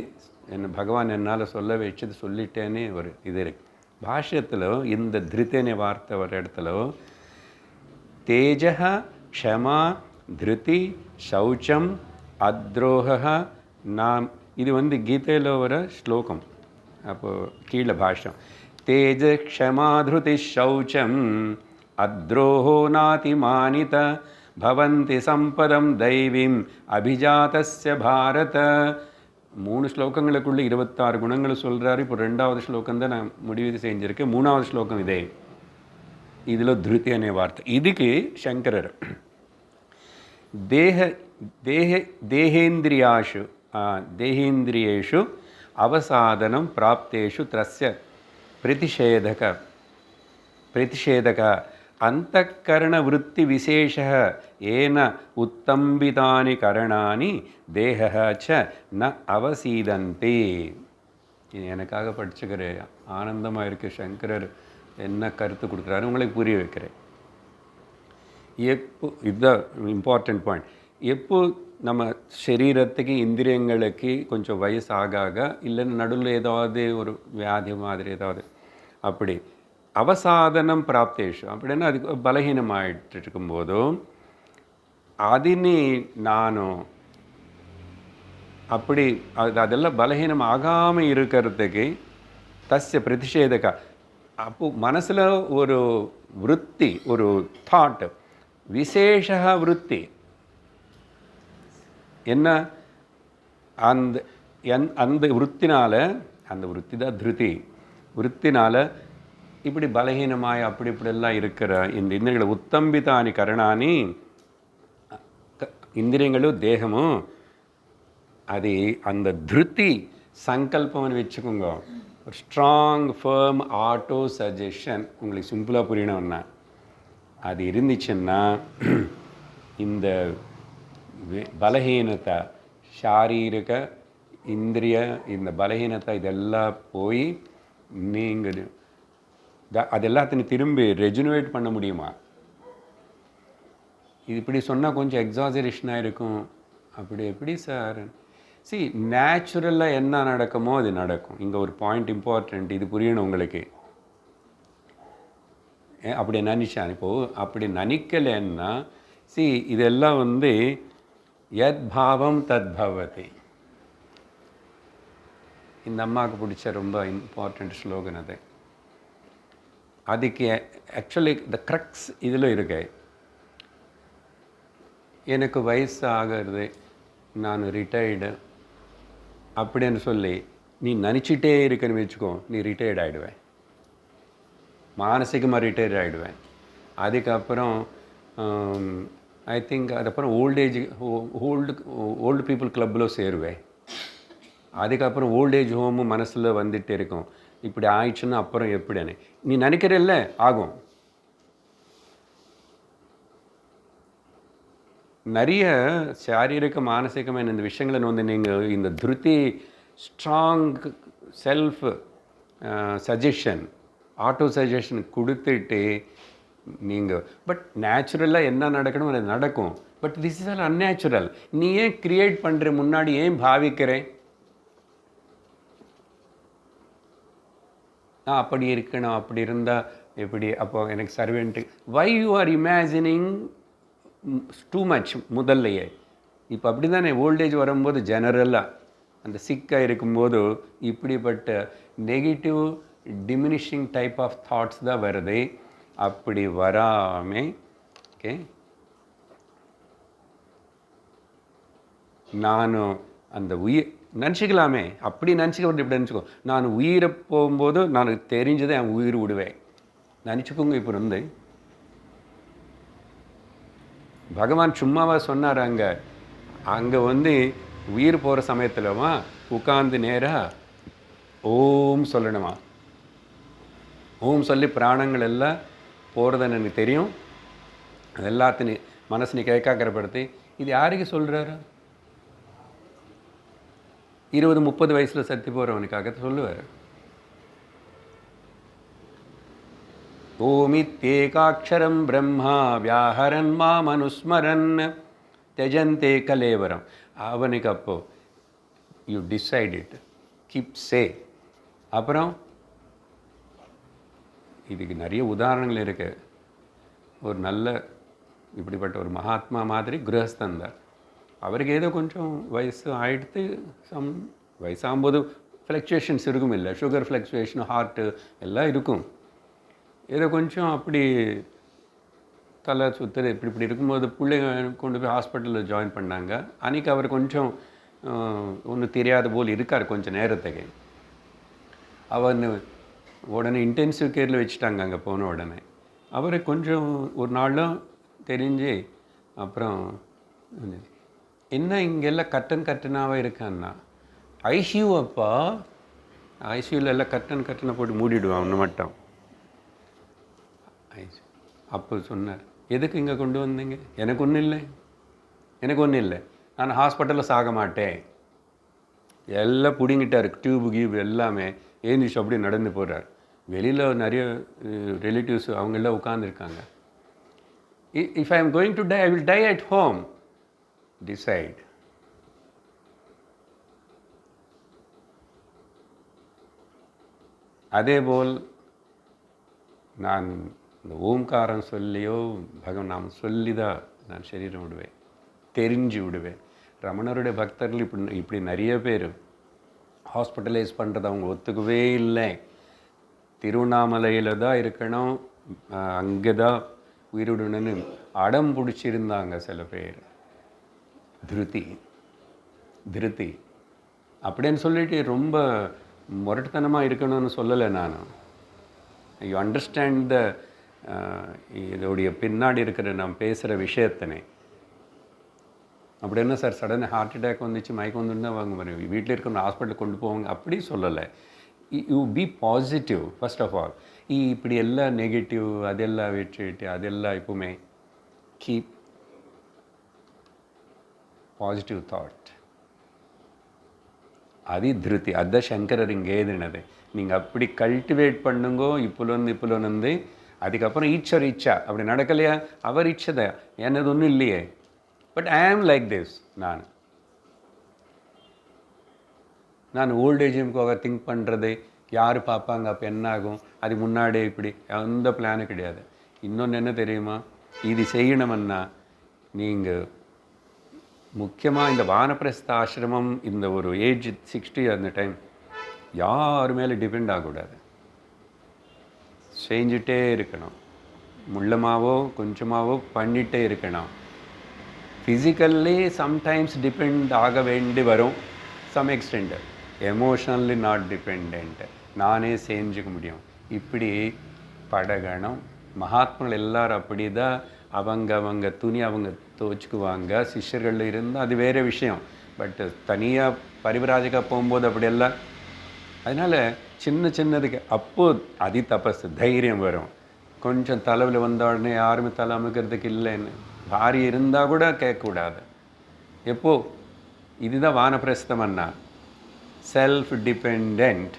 என்ன பகவான் என்னால் சொல்ல வச்சது சொல்லிட்டேனே ஒரு இது இருக்கு. பாஷ்யத்தில் இந்த திருத்தேனே வார்த்தை ஒரு இடத்துல தேஜः க்ஷமா திருதி சௌச்சம் அத்ரோஹ நாம், இது கீதையில் வர ஸ்லோகம். அப்போது கீழே பாஷ்யம் தேஜ க்ஷமா திருதி சௌச்சம் அத்ரோஹோ நாதிமானித பவந்தி சம்பதம் தெய்வீம் அபிஜாதஸ்ய பாரத. 3 ஸ்லோகங்களுக்குள்ளே 26 குணங்களை சொல்கிறாரு. இப்போ 2வது ஸ்லோகம் தான் நான் முடிவு செஞ்சுருக்கேன். 3வது ஸ்லோகம் இதே. இதில் திருத்தி அనే வார்த்தை. இதுக்கு சங்கரர் தேகேந்திரியேஷு அவசாதனம் பிராப்தேஷு த்ரஸ்ய பிரதிஷேதக அந்தக்கரண விருத்தி விசேஷ ஏன உத்தம்பிதானி கரணானி தேக ச ந அவசீதந்தே. எனக்காக படிச்சுக்கிற ஆனந்தமாக இருக்குது. சங்கரர் என்ன கருத்து கொடுக்குறாரு உங்களுக்கு புரிய வைக்கிறேன். எப்போ இதுதான் இம்பார்ட்டண்ட் பாயிண்ட். எப்போ நம்ம சரீரத்துக்கு இந்திரியங்களுக்கு கொஞ்சம் வயசு ஆக இல்லைன்னு நடுவில் ஏதாவது ஒரு வியாதி மாதிரி ஏதாவது அப்படி அவசாதனம் பிராப்தேஷு அப்படின்னா அதுக்கு பலகீனமாயிட்டு இருக்கும்போதும் அதினி நானும் அப்படி அதெல்லாம் பலகீனம் ஆகாமல் இருக்கிறதுக்கு தஸ்ய பிரதிஷேதக. அப்போ மனசில் ஒரு விருத்தி, ஒரு தாட், விசேஷ விருத்தி என்ன, அந்த விருத்தினால், அந்த விருத்தி தான் திருதி, விருத்தினால் இப்படி பலகீனமாய் அப்படி இப்படியெல்லாம் இருக்கிற இந்த இந்திரியங்களை உத்தம்பிதானி கரணானி, இந்திரியங்களும் தேகமும் அது அந்த திருத்தி சங்கல்பம்னு வச்சுக்கோங்க. ஒரு ஸ்ட்ராங் ஃபேர்ம் ஆட்டோ சஜஷன். உங்களுக்கு சிம்பிளாக புரியணும்னா அது இருந்துச்சுன்னா இந்த பலகீனத்தை, சாரீரிக இந்திரிய இந்த பலகீனத்தை இதெல்லாம் போய் நீங்கள் அது எல்லாத்தையும் திரும்பி ரெஜுனேட் பண்ண முடியுமா? இது இப்படி சொன்னால் கொஞ்சம் எக்ஸாஜரேஷனாக இருக்கும். அப்படி எப்படி சார்? சி நேச்சுரலாக என்ன நடக்குமோ அது நடக்கும். இங்கே ஒரு பாயிண்ட் இம்பார்ட்டண்ட், இது புரியணும் உங்களுக்கு. அப்படி நினச்சான். இப்போது அப்படி நினைக்கலைன்னா சி இதெல்லாம் யத் பாவம் தத் பவதி. இந்த அம்மாவுக்கு பிடிச்ச ரொம்ப இம்பார்ட்டண்ட் ஸ்லோகன் அது. அதுக்கு ஆக்சுவலி த க்ரக்ஸ் இதில் இருக்கு. எனக்கு வயசு ஆகிறது, நான் ரிட்டையர்டு அப்படின்னு சொல்லி நீ நினச்சிட்டே இருக்குன்னு வச்சுக்கோ, நீ ரிட்டையர்ட் ஆகிடுவேன், மானசிகமாக ரிட்டையர்ட் ஆகிடுவேன். அதுக்கப்புறம் ஐ திங்க் அதுக்கப்புறம் ஓல்டு பீப்புள் கிளப்பில் சேருவேன். அதுக்கப்புறம் ஓல்டேஜ் ஹோமு மனசில் வந்துகிட்டே இருக்கும். இப்படி ஆயிடுச்சுன்னா அப்புறம் எப்படின்னு நீ நினைக்கிறல்ல ஆகும். நிறைய சாரீரிக மானசிகமான இந்த விஷயங்களை நீங்கள் இந்த திருத்தி strong self suggestion, auto suggestion கொடுத்துட்டு நீங்கள் பட் நேச்சுரலாக என்ன நடக்கணும் அது நடக்கும். But this is all unnatural. நீ ஏன் க்ரியேட் பண்ணுற, முன்னாடி ஏன் பாவிக்கிறேன் அப்படி இருக்கணும், அப்படி இருந்தால் எப்படி, அப்போ எனக்கு servant why you are imagining too much முதல்லையே. இப்போ அப்படி தானே ஓல்டேஜ் வரும்போது ஜெனரலாக அந்த சிக்காக இருக்கும்போது இப்படிப்பட்ட negative diminishing type of thoughts தான் வருது. அப்படி வராமல் ஓகே நானும் அந்த உயிர் நினச்சிக்கலாமே, அப்படி நினச்சிக்க இப்படி நினச்சிக்கோ. நான் உயிரை போகும்போது நான் தெரிஞ்சதை என் உயிர் விடுவேன் நினச்சிக்கோங்க. இப்போ பகவான் சும்மாவா சொன்னார்? அங்கே அங்கே வந்து உயிர் போகிற சமயத்தில்மா உட்கார்ந்து நேராக ஓம் சொல்லணுமா. ஓம் சொல்லி பிராணங்கள் எல்லாம் போகிறதுன்னு எனக்கு தெரியும். அது எல்லாத்தையும் மனசு நீ ஏகாக்கிரப்படுத்தி இது யாருக்கு சொல்கிறாரு? 20-30 வயசில் சத்தி போகிறவனுக்காக சொல்லுவார். ஓமித்யேகாட்சரம் பிரம்மா வியாஹரன் மாமனுஸ்மரன் தெஜந்தே கலேவரம். அவனுக்கு அப்போ யூ டிசைட் இட், கீப் சே. அப்புறம் இதுக்கு நிறைய உதாரணங்கள் இருக்குது. ஒரு நல்ல இப்படிப்பட்ட ஒரு மகாத்மா மாதிரி கிரகஸ்தன் தான். அவருக்கு ஏதோ கொஞ்சம் வயசு ஆகிடுத்து. வயசாகும்போது ஃப்ளக்சுவேஷன்ஸ் இருக்கும், இல்லை சுகர் ஃப்ளக்சுவேஷன், ஹார்ட்டு எல்லாம் இருக்கும். ஏதோ கொஞ்சம் அப்படி தலை சுற்றுறது இப்படி இருக்கும்போது பிள்ளைங்க கொண்டு போய் ஹாஸ்பிட்டலில் ஜாயின் பண்ணாங்க. அன்றைக்கி அவர் கொஞ்சம் ஒன்றும் தெரியாத போல் இருக்கார் கொஞ்சம் நேரத்துக்கு. அவர் உடனே இன்டென்சிவ் கேரில் வச்சுட்டாங்க. அங்கே போன உடனே அவருக்கு கொஞ்சம் ஒரு நாளும் தெரிஞ்சு அப்புறம் என்ன இங்கெல்லாம் கட்டனாகவே இருக்கான்னா, ஐசியூ அப்பா, ஐசியூவில் எல்லாம் கட்டனை போட்டு மூடிடுவான் ஒன்று மட்டும். அப்போ சொன்னார், எதுக்கு இங்கே கொண்டு வந்தீங்க? எனக்கு ஒன்றும் இல்லை, நான் ஹாஸ்பிட்டலில் சாக மாட்டேன். எல்லாம் பிடிங்கிட்டார், டியூபு கியூப் எல்லாமே ஏந்திச்சு அப்படியே நடந்து போகிறார். வெளியில் நிறைய ரிலேட்டிவ்ஸ் அவங்கெல்லாம் உட்காந்துருக்காங்க. If I am going to tie, I will tie at home. Decide. அதேபோல் நான் இந்த ஓம்காரம் சொல்லியோ பகவான் நாம் சொல்லி தான் நான் சரீரம் விடுவேன், தெரிஞ்சு விடுவேன். ரமணருடைய பக்தர்கள் இப்படி நிறைய பேர் ஹாஸ்பிட்டலைஸ் பண்ணுறது அவங்க ஒத்துக்கவே இல்லை. திருவண்ணாமலையில் தான் இருக்கணும், அங்கே தான் உயிரிடணும்னு அடம் பிடிச்சிருந்தாங்க சில பேர். திருத்தி அப்படின்னு சொல்லிட்டு ரொம்ப முரட்டுத்தனமாக இருக்கணும்னு சொல்லலை நான். யூ அண்டர்ஸ்டாண்ட் த இதோடைய பின்னாடி இருக்கிற நான் பேசுகிற விஷயத்தினே. அப்படி என்ன சார் சடனாக ஹார்ட் அட்டாக் வந்துச்சு, மயக்கம் வந்துருந்தா வாங்க வரும், வீட்டில் இருக்கிற ஹாஸ்பிட்டலுக்கு கொண்டு போவாங்க, அப்படி சொல்லலை. You be positive first of all. இப்படி எல்லாம் நெகட்டிவ் அதெல்லாம் விட்டுட்டு அதெல்லாம் எப்பவுமே கீப் பாசிட்டிவ் தாட். அது திருத்தி. அதுதான் சங்கரர் இங்கே எழுதினது. நீங்கள் அப்படி கல்டிவேட் பண்ணுங்கோ இப்போலேருந்து. அதுக்கப்புறம் இச்சா அப்படி நடக்கலையா, அவர் இச்சதை என்னது ஒன்றும் இல்லையே. பட் ஐ ஆம் லைக் திஸ். நான் ஓல்டேஜுக்காக திங்க் பண்ணுறது, யார் பார்ப்பாங்க, அப்போ என்ன ஆகும், அது முன்னாடியே இப்படி எந்த பிளானும் கிடையாது. இன்னொன்று என்ன தெரியுமா, இது செய்யணுமன்னா நீங்கள் முக்கியமாக இந்த வானப்பிரஸ்த ஆசிரமம் இந்த ஒரு ஏஜ் 60 அந்த டைம் யார் மேலே டிபெண்ட் ஆகக்கூடாது. செஞ்சுட்டே இருக்கணும், முள்ளமாவோ கொஞ்சமாவோ பண்ணிகிட்டே இருக்கணும். ஃபிசிக்கல்லி சம்டைம்ஸ் டிபெண்ட் ஆக வேண்டி வரும், some extent. Emotionally not depend, நானே செஞ்சுக்க முடியும். இப்படி பழகணும். மகாத்மாக்கள் எல்லாரும் அப்படி தான். அவங்க துணி அவங்க துவச்சிக்குவாங்க. சிஷ்யர்கள் இருந்தால் அது வேறு விஷயம். பட் தனியாக பரிவராஜிக்காக போகும்போது அப்படியெல்லாம். அதனால் சின்னதுக்கு அப்போது அதி தபஸ் தைரியம் வரும். கொஞ்சம் தலைவில் வந்த உடனே யாருமே தலை அமைக்கிறதுக்கு இல்லைன்னு பாரி இருந்தால் கூட கேட்கக்கூடாது. எப்போ இதுதான் வானப்பிரஸ்தமன்னா செல்ஃப் டிபெண்ட்.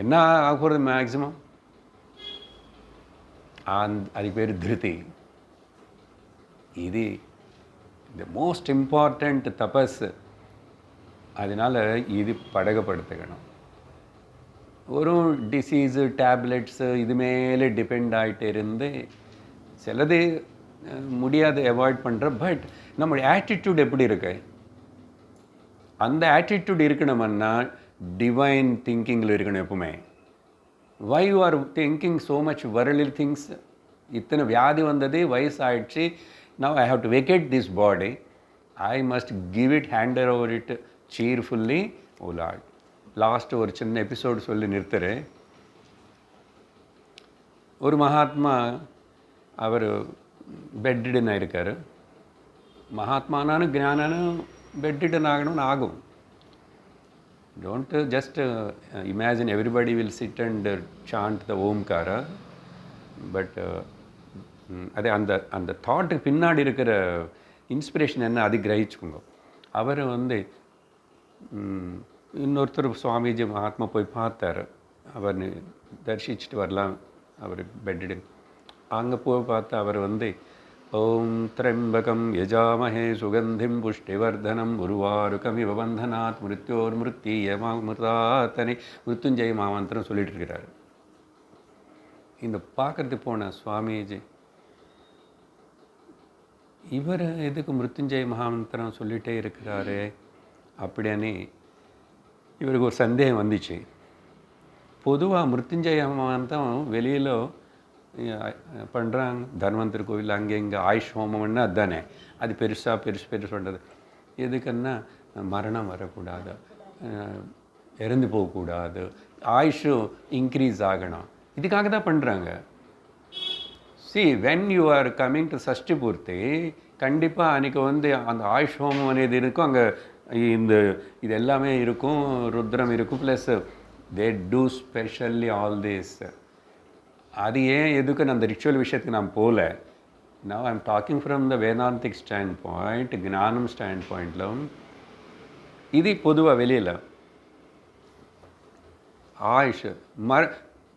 என்ன ஆகுறது மேக்ஸிமம் அதுக்கு பேர் திருத்தி. இது த மோஸ்ட் இம்பார்ட்டண்ட் தபஸ். அதனால் இது பழகப்படுத்திக்கணும். ஒரு டிசீஸு டேப்லெட்ஸு இது மேலே டிபெண்ட் ஆகிட்டு இருந்து சிலது முடியாது அவாய்ட் பண்ணுற. பட் நம்மளுடைய ஆட்டிடியூட் எப்படி இருக்கு, அந்த ஆட்டிடியூட் இருக்கணும்னா டிவைன் திங்கிங்கில் இருக்கணும் எப்பவுமே. Why you are thinking so much worldly things. இத்தனை வியாதி வந்தது, வயசு ஆயிடுச்சு. Now I have to vacate this body. I must give it, hand over it cheerfully. Oh lord. Last ஒரு சின்ன எபிசோடு சொல்லி நிறுத்துறேன். ஒரு மகாத்மா அவர் பெட்டிடன் ஆயிருக்காரு. மகாத்மானானு ಜ್ಞಾನನು பெட்டிடன் ஆகணும்னு ஆகும். Don't just imagine everybody will sit and chant the Omkara. But அதே அந்த அந்த தாட்டுக்கு பின்னாடி இருக்கிற இன்ஸ்பிரேஷன் என்ன அது கிரகிச்சுக்கோங்க. அவர் வந்து இன்னொருத்தர் சுவாமிஜி மகாத்மா போய் பார்த்தார். அவர் தரிசிச்சுட்டு வரலாம், அவர் பெட்டிடு. அங்கே போய் பார்த்து அவர் வந்து ஓம் திரம்பகம் யஜாமஹே சுகந்திம் புஷ்டிவர்தனம் உருவாருகமிவ பந்தனாத் மிருத்யோர் மிருத்தீயமாமிருதாத்தனை மிருத்யுஞ்சய மாமந்திரம் சொல்லிட்டு இருக்கிறாரு. இந்த பார்க்கறதுக்கு போன சுவாமிஜி இவர் எதுக்கு மிருத்யுஞ்சய மகாமந்திரம் சொல்லிகிட்டே இருக்கிறாரு அப்படின்னு இவருக்கு ஒரு சந்தேகம் வந்துச்சு. பொதுவாக மிருத்யுஞ்சய மந்திரம் வெளியில் பண்ணுறாங்க, தன்வந்தர் கோவில் அங்கே இங்கே ஆயுஷ் ஹோமம்னா அதுதானே. அது பெருசு பண்ணுறது எதுக்குன்னா மரணம் வரக்கூடாது, இறந்து போகக்கூடாது, ஆயுஷும் இன்க்ரீஸ் ஆகணும், இதுக்காக தான் பண்ணுறாங்க. See, when you are coming to Sashti பூர்த்தி, கண்டிப்பாக அன்றைக்கி வந்து அந்த ஆயுஷ் ஹோமம் అనేది இருக்கும், அங்கே இந்த இது எல்லாமே இருக்கும், ருத்ரம் இருக்கும், plus they do specially all this. அது ஏன் எதுக்கு அந்த ரிச்சுவல் விஷயத்துக்கு நான் போகல. Now I am talking from the Vedantic standpoint, ஞானம் ஸ்டாண்ட்பாயிண்டில். இது பொதுவாக வெளியில் AYUSH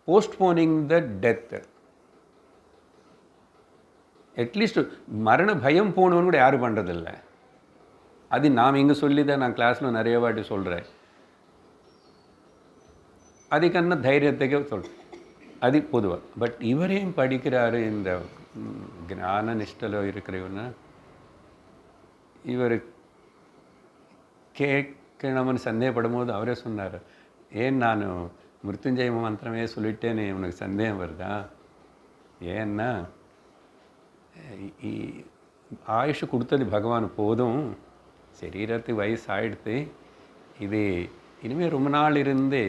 postponing the death. At least மரண பயம் போனவனு கூட யாரும் பண்ணுறதில்ல. அது நாம் இங்கே சொல்லி தான் நான் கிளாஸில் நிறைய வாட்டி சொல்கிறேன். அதுக்கன்னா தைரியத்துக்கு சொல்கிறேன், அது பொதுவாக. பட் இவரையும் படிக்கிறாரு இந்த ஞான நிஷ்டல இருக்கிறவன்னா, இவர் கேட்கணும்னு சந்தேகப்படும் போது அவரே சொன்னார், ஏன் நான் மிருத்யுஞ்சய மந்திரமே சொல்லிட்டேன்னு உனக்கு சந்தேகம் வருதா? ஏன்னா ஆயுஷ் கொடுத்தது பகவான் போதும், சரீரத்துக்கு வயசு ஆயிடுத்து, இது இனிமேல் ரொம்ப நாள் இருந்து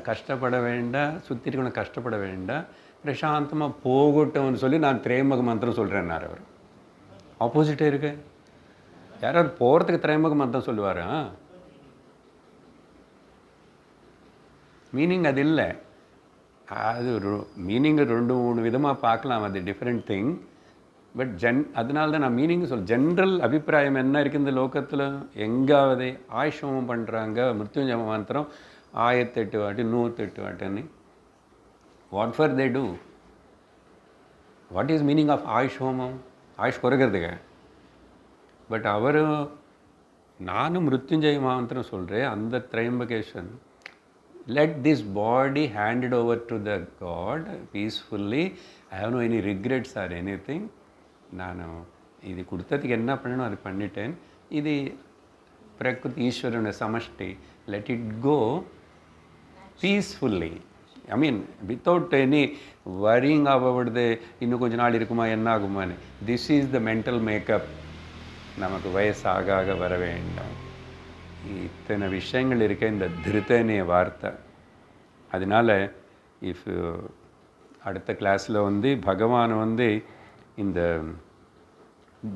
கஷ்டப்பட வேண்டாம், சுற்றி இருக்கணும் கஷ்டப்பட வேண்டாம், பிரசாந்தமாக போகட்டும்னு சொல்லி நான் திரையம்பக மந்திரம் சொல்கிறேன்னார். அவர் ஆப்போசிட்டே இருக்கு. யாராவது போகிறதுக்கு திரையம்பக மந்திரம் சொல்லுவாரா? மீனிங் அது இல்லை. அது மீனிங் 2-3 விதமாக பார்க்கலாம், அது டிஃப்ரெண்ட் திங். பட் அதனால தான் நான் மீனிங் ஜென்ரல் அபிப்பிராயம் என்ன இருக்குது இந்த லோகத்தில், எங்காவது ஆயுஷமம் பண்ணுறாங்க, மிருத்யுஞ்சய மந்திரம் 1008 வாட்டி 108 வாட்டின்னு. What for they do? What is meaning of ஆயுஷ் ஹோமம்? ஆயுஷ் குறைக்கிறதுக்கு. பட் அவர் நானும் மிருத்யுஞ்சய மந்திரம் சொல்கிறேன், அந்த திரையம்பகேஸ்வரன் let this body handed over to the god peacefully, I have no any regrets or any thing. நான் இது கொடுத்ததுக்கு என்ன பண்ணணும் அது பண்ணிட்டேன், இது பிரகிருதி ஈஸ்வரன சமஷ்டி, let it go peacefully. I mean without any worrying about the இன்னும் கொஞ்ச நாள் இருக்குமா என்ன ஆகுமான்னு. This is the mental makeup. நமக்கு வயசாக ஆக வர வேண்டாம். இத்தனை விஷயங்கள் இருக்க இந்த திருத்தனைய வார்த்தை. அதனால இஃப் அடுத்த கிளாஸில் வந்து பகவான் வந்து இந்த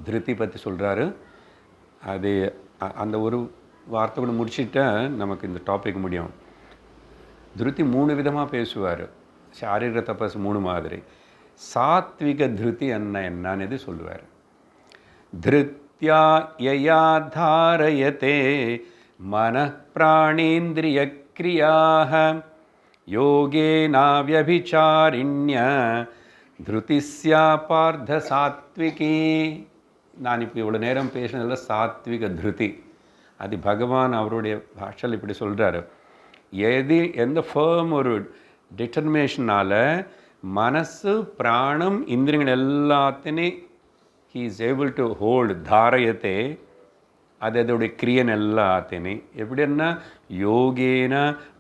திருத்தி பற்றி சொல்கிறாரு. அது அந்த ஒரு வார்த்தை கூட முடிச்சுட்டா நமக்கு இந்த டாபிக் முடியும். திருத்தி 3 விதமாக பேசுவார். சாரீர தபஸ் 3 மாதிரி. சாத்விக திருத்தி என்னன்னு சொல்லுவார். திருத்யா யயா தாரயதே மனః பிராணேந்திரிய கிரியாக யோகேனாவ்யபிசாரிண்ய திருதிஸ்யா பார்த்த சாத்விகி. நான் இப்போ இவ்வளோ நேரம் பேசினதில் சாத்விக திருதி, அது பகவான் அவருடைய பாஷையில் இப்படி சொல்கிறாரு. எந்த ஃபேம் ஒரு டிட்டர்மினேஷனால் மனசு பிராணம் இந்திரியங்கள் எல்லாத்தையும் he is able to hold தாரயத்தை, அதோடைய கிரியன் எல்லாத்தையும் எப்படின்னா யோகேன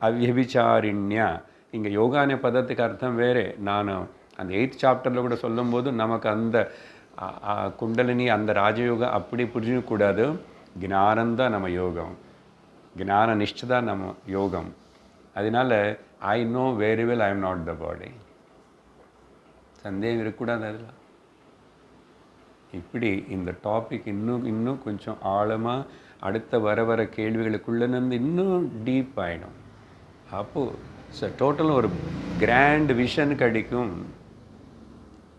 அவ்யபிசாரிண்யா. இங்கே யோகான பதத்துக்கு அர்த்தம் வேறு. நான் அந்த 8th சாப்டரில் கூட சொல்லும்போது நமக்கு அந்த குண்டலினி அந்த ராஜயோகம் அப்படி புரிஞ்சிக்கக்கூடாது. ஞானந்தான் நம்ம யோகம், ஞான நிஷ்டதான் நம்ம யோகம். அதனால I know very well I am not the body. சந்தேகம் இருக்கக்கூடாது அதில். இப்படி இந்த டாபிக் இன்னும் கொஞ்சம் ஆழமாக அடுத்த வர கேள்விகளுக்குள்ளே இருந்து இன்னும் டீப் ஆகிடும். அப்போது டோட்டலாக ஒரு கிராண்ட் விஷன் கிடைக்கும்.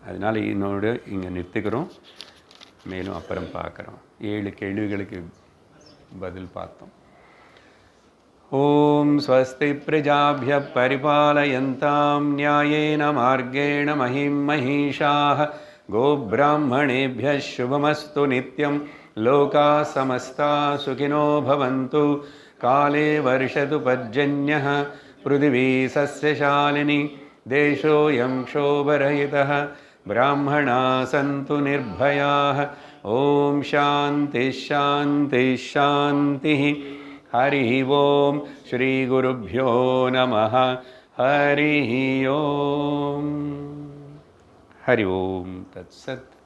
அதனால் என்னோடு இங்கே நிறுத்துக்கிறோம். மேலும் அப்புறம் பார்க்குறோம். 7 கேள்விகளுக்கு பதில் பார்த்தோம். ஓம் ஸ்வஸ்தி பிரஜாபிய பரிபாலயந்தாம் நியாயேன மார்கேண மஹிம் மஹீஷாः கோப்ராஹ்மணேभ्यः शुभमस्तु नित्यं लोकाः समस्ताः सुखिनो भवन्तु काले वर्षतु पर्जन्यः पृथिवी सस्यशालिनी देशोऽयं क्षोभरहितः ब्राह्मणाः सन्तु निर्भयाः ॐ शान्तिः शान्तिः शान्तिः हरिः ओम श्री गुरुभ्यो नमः हरिः ओम हरि ओम तत्सत्।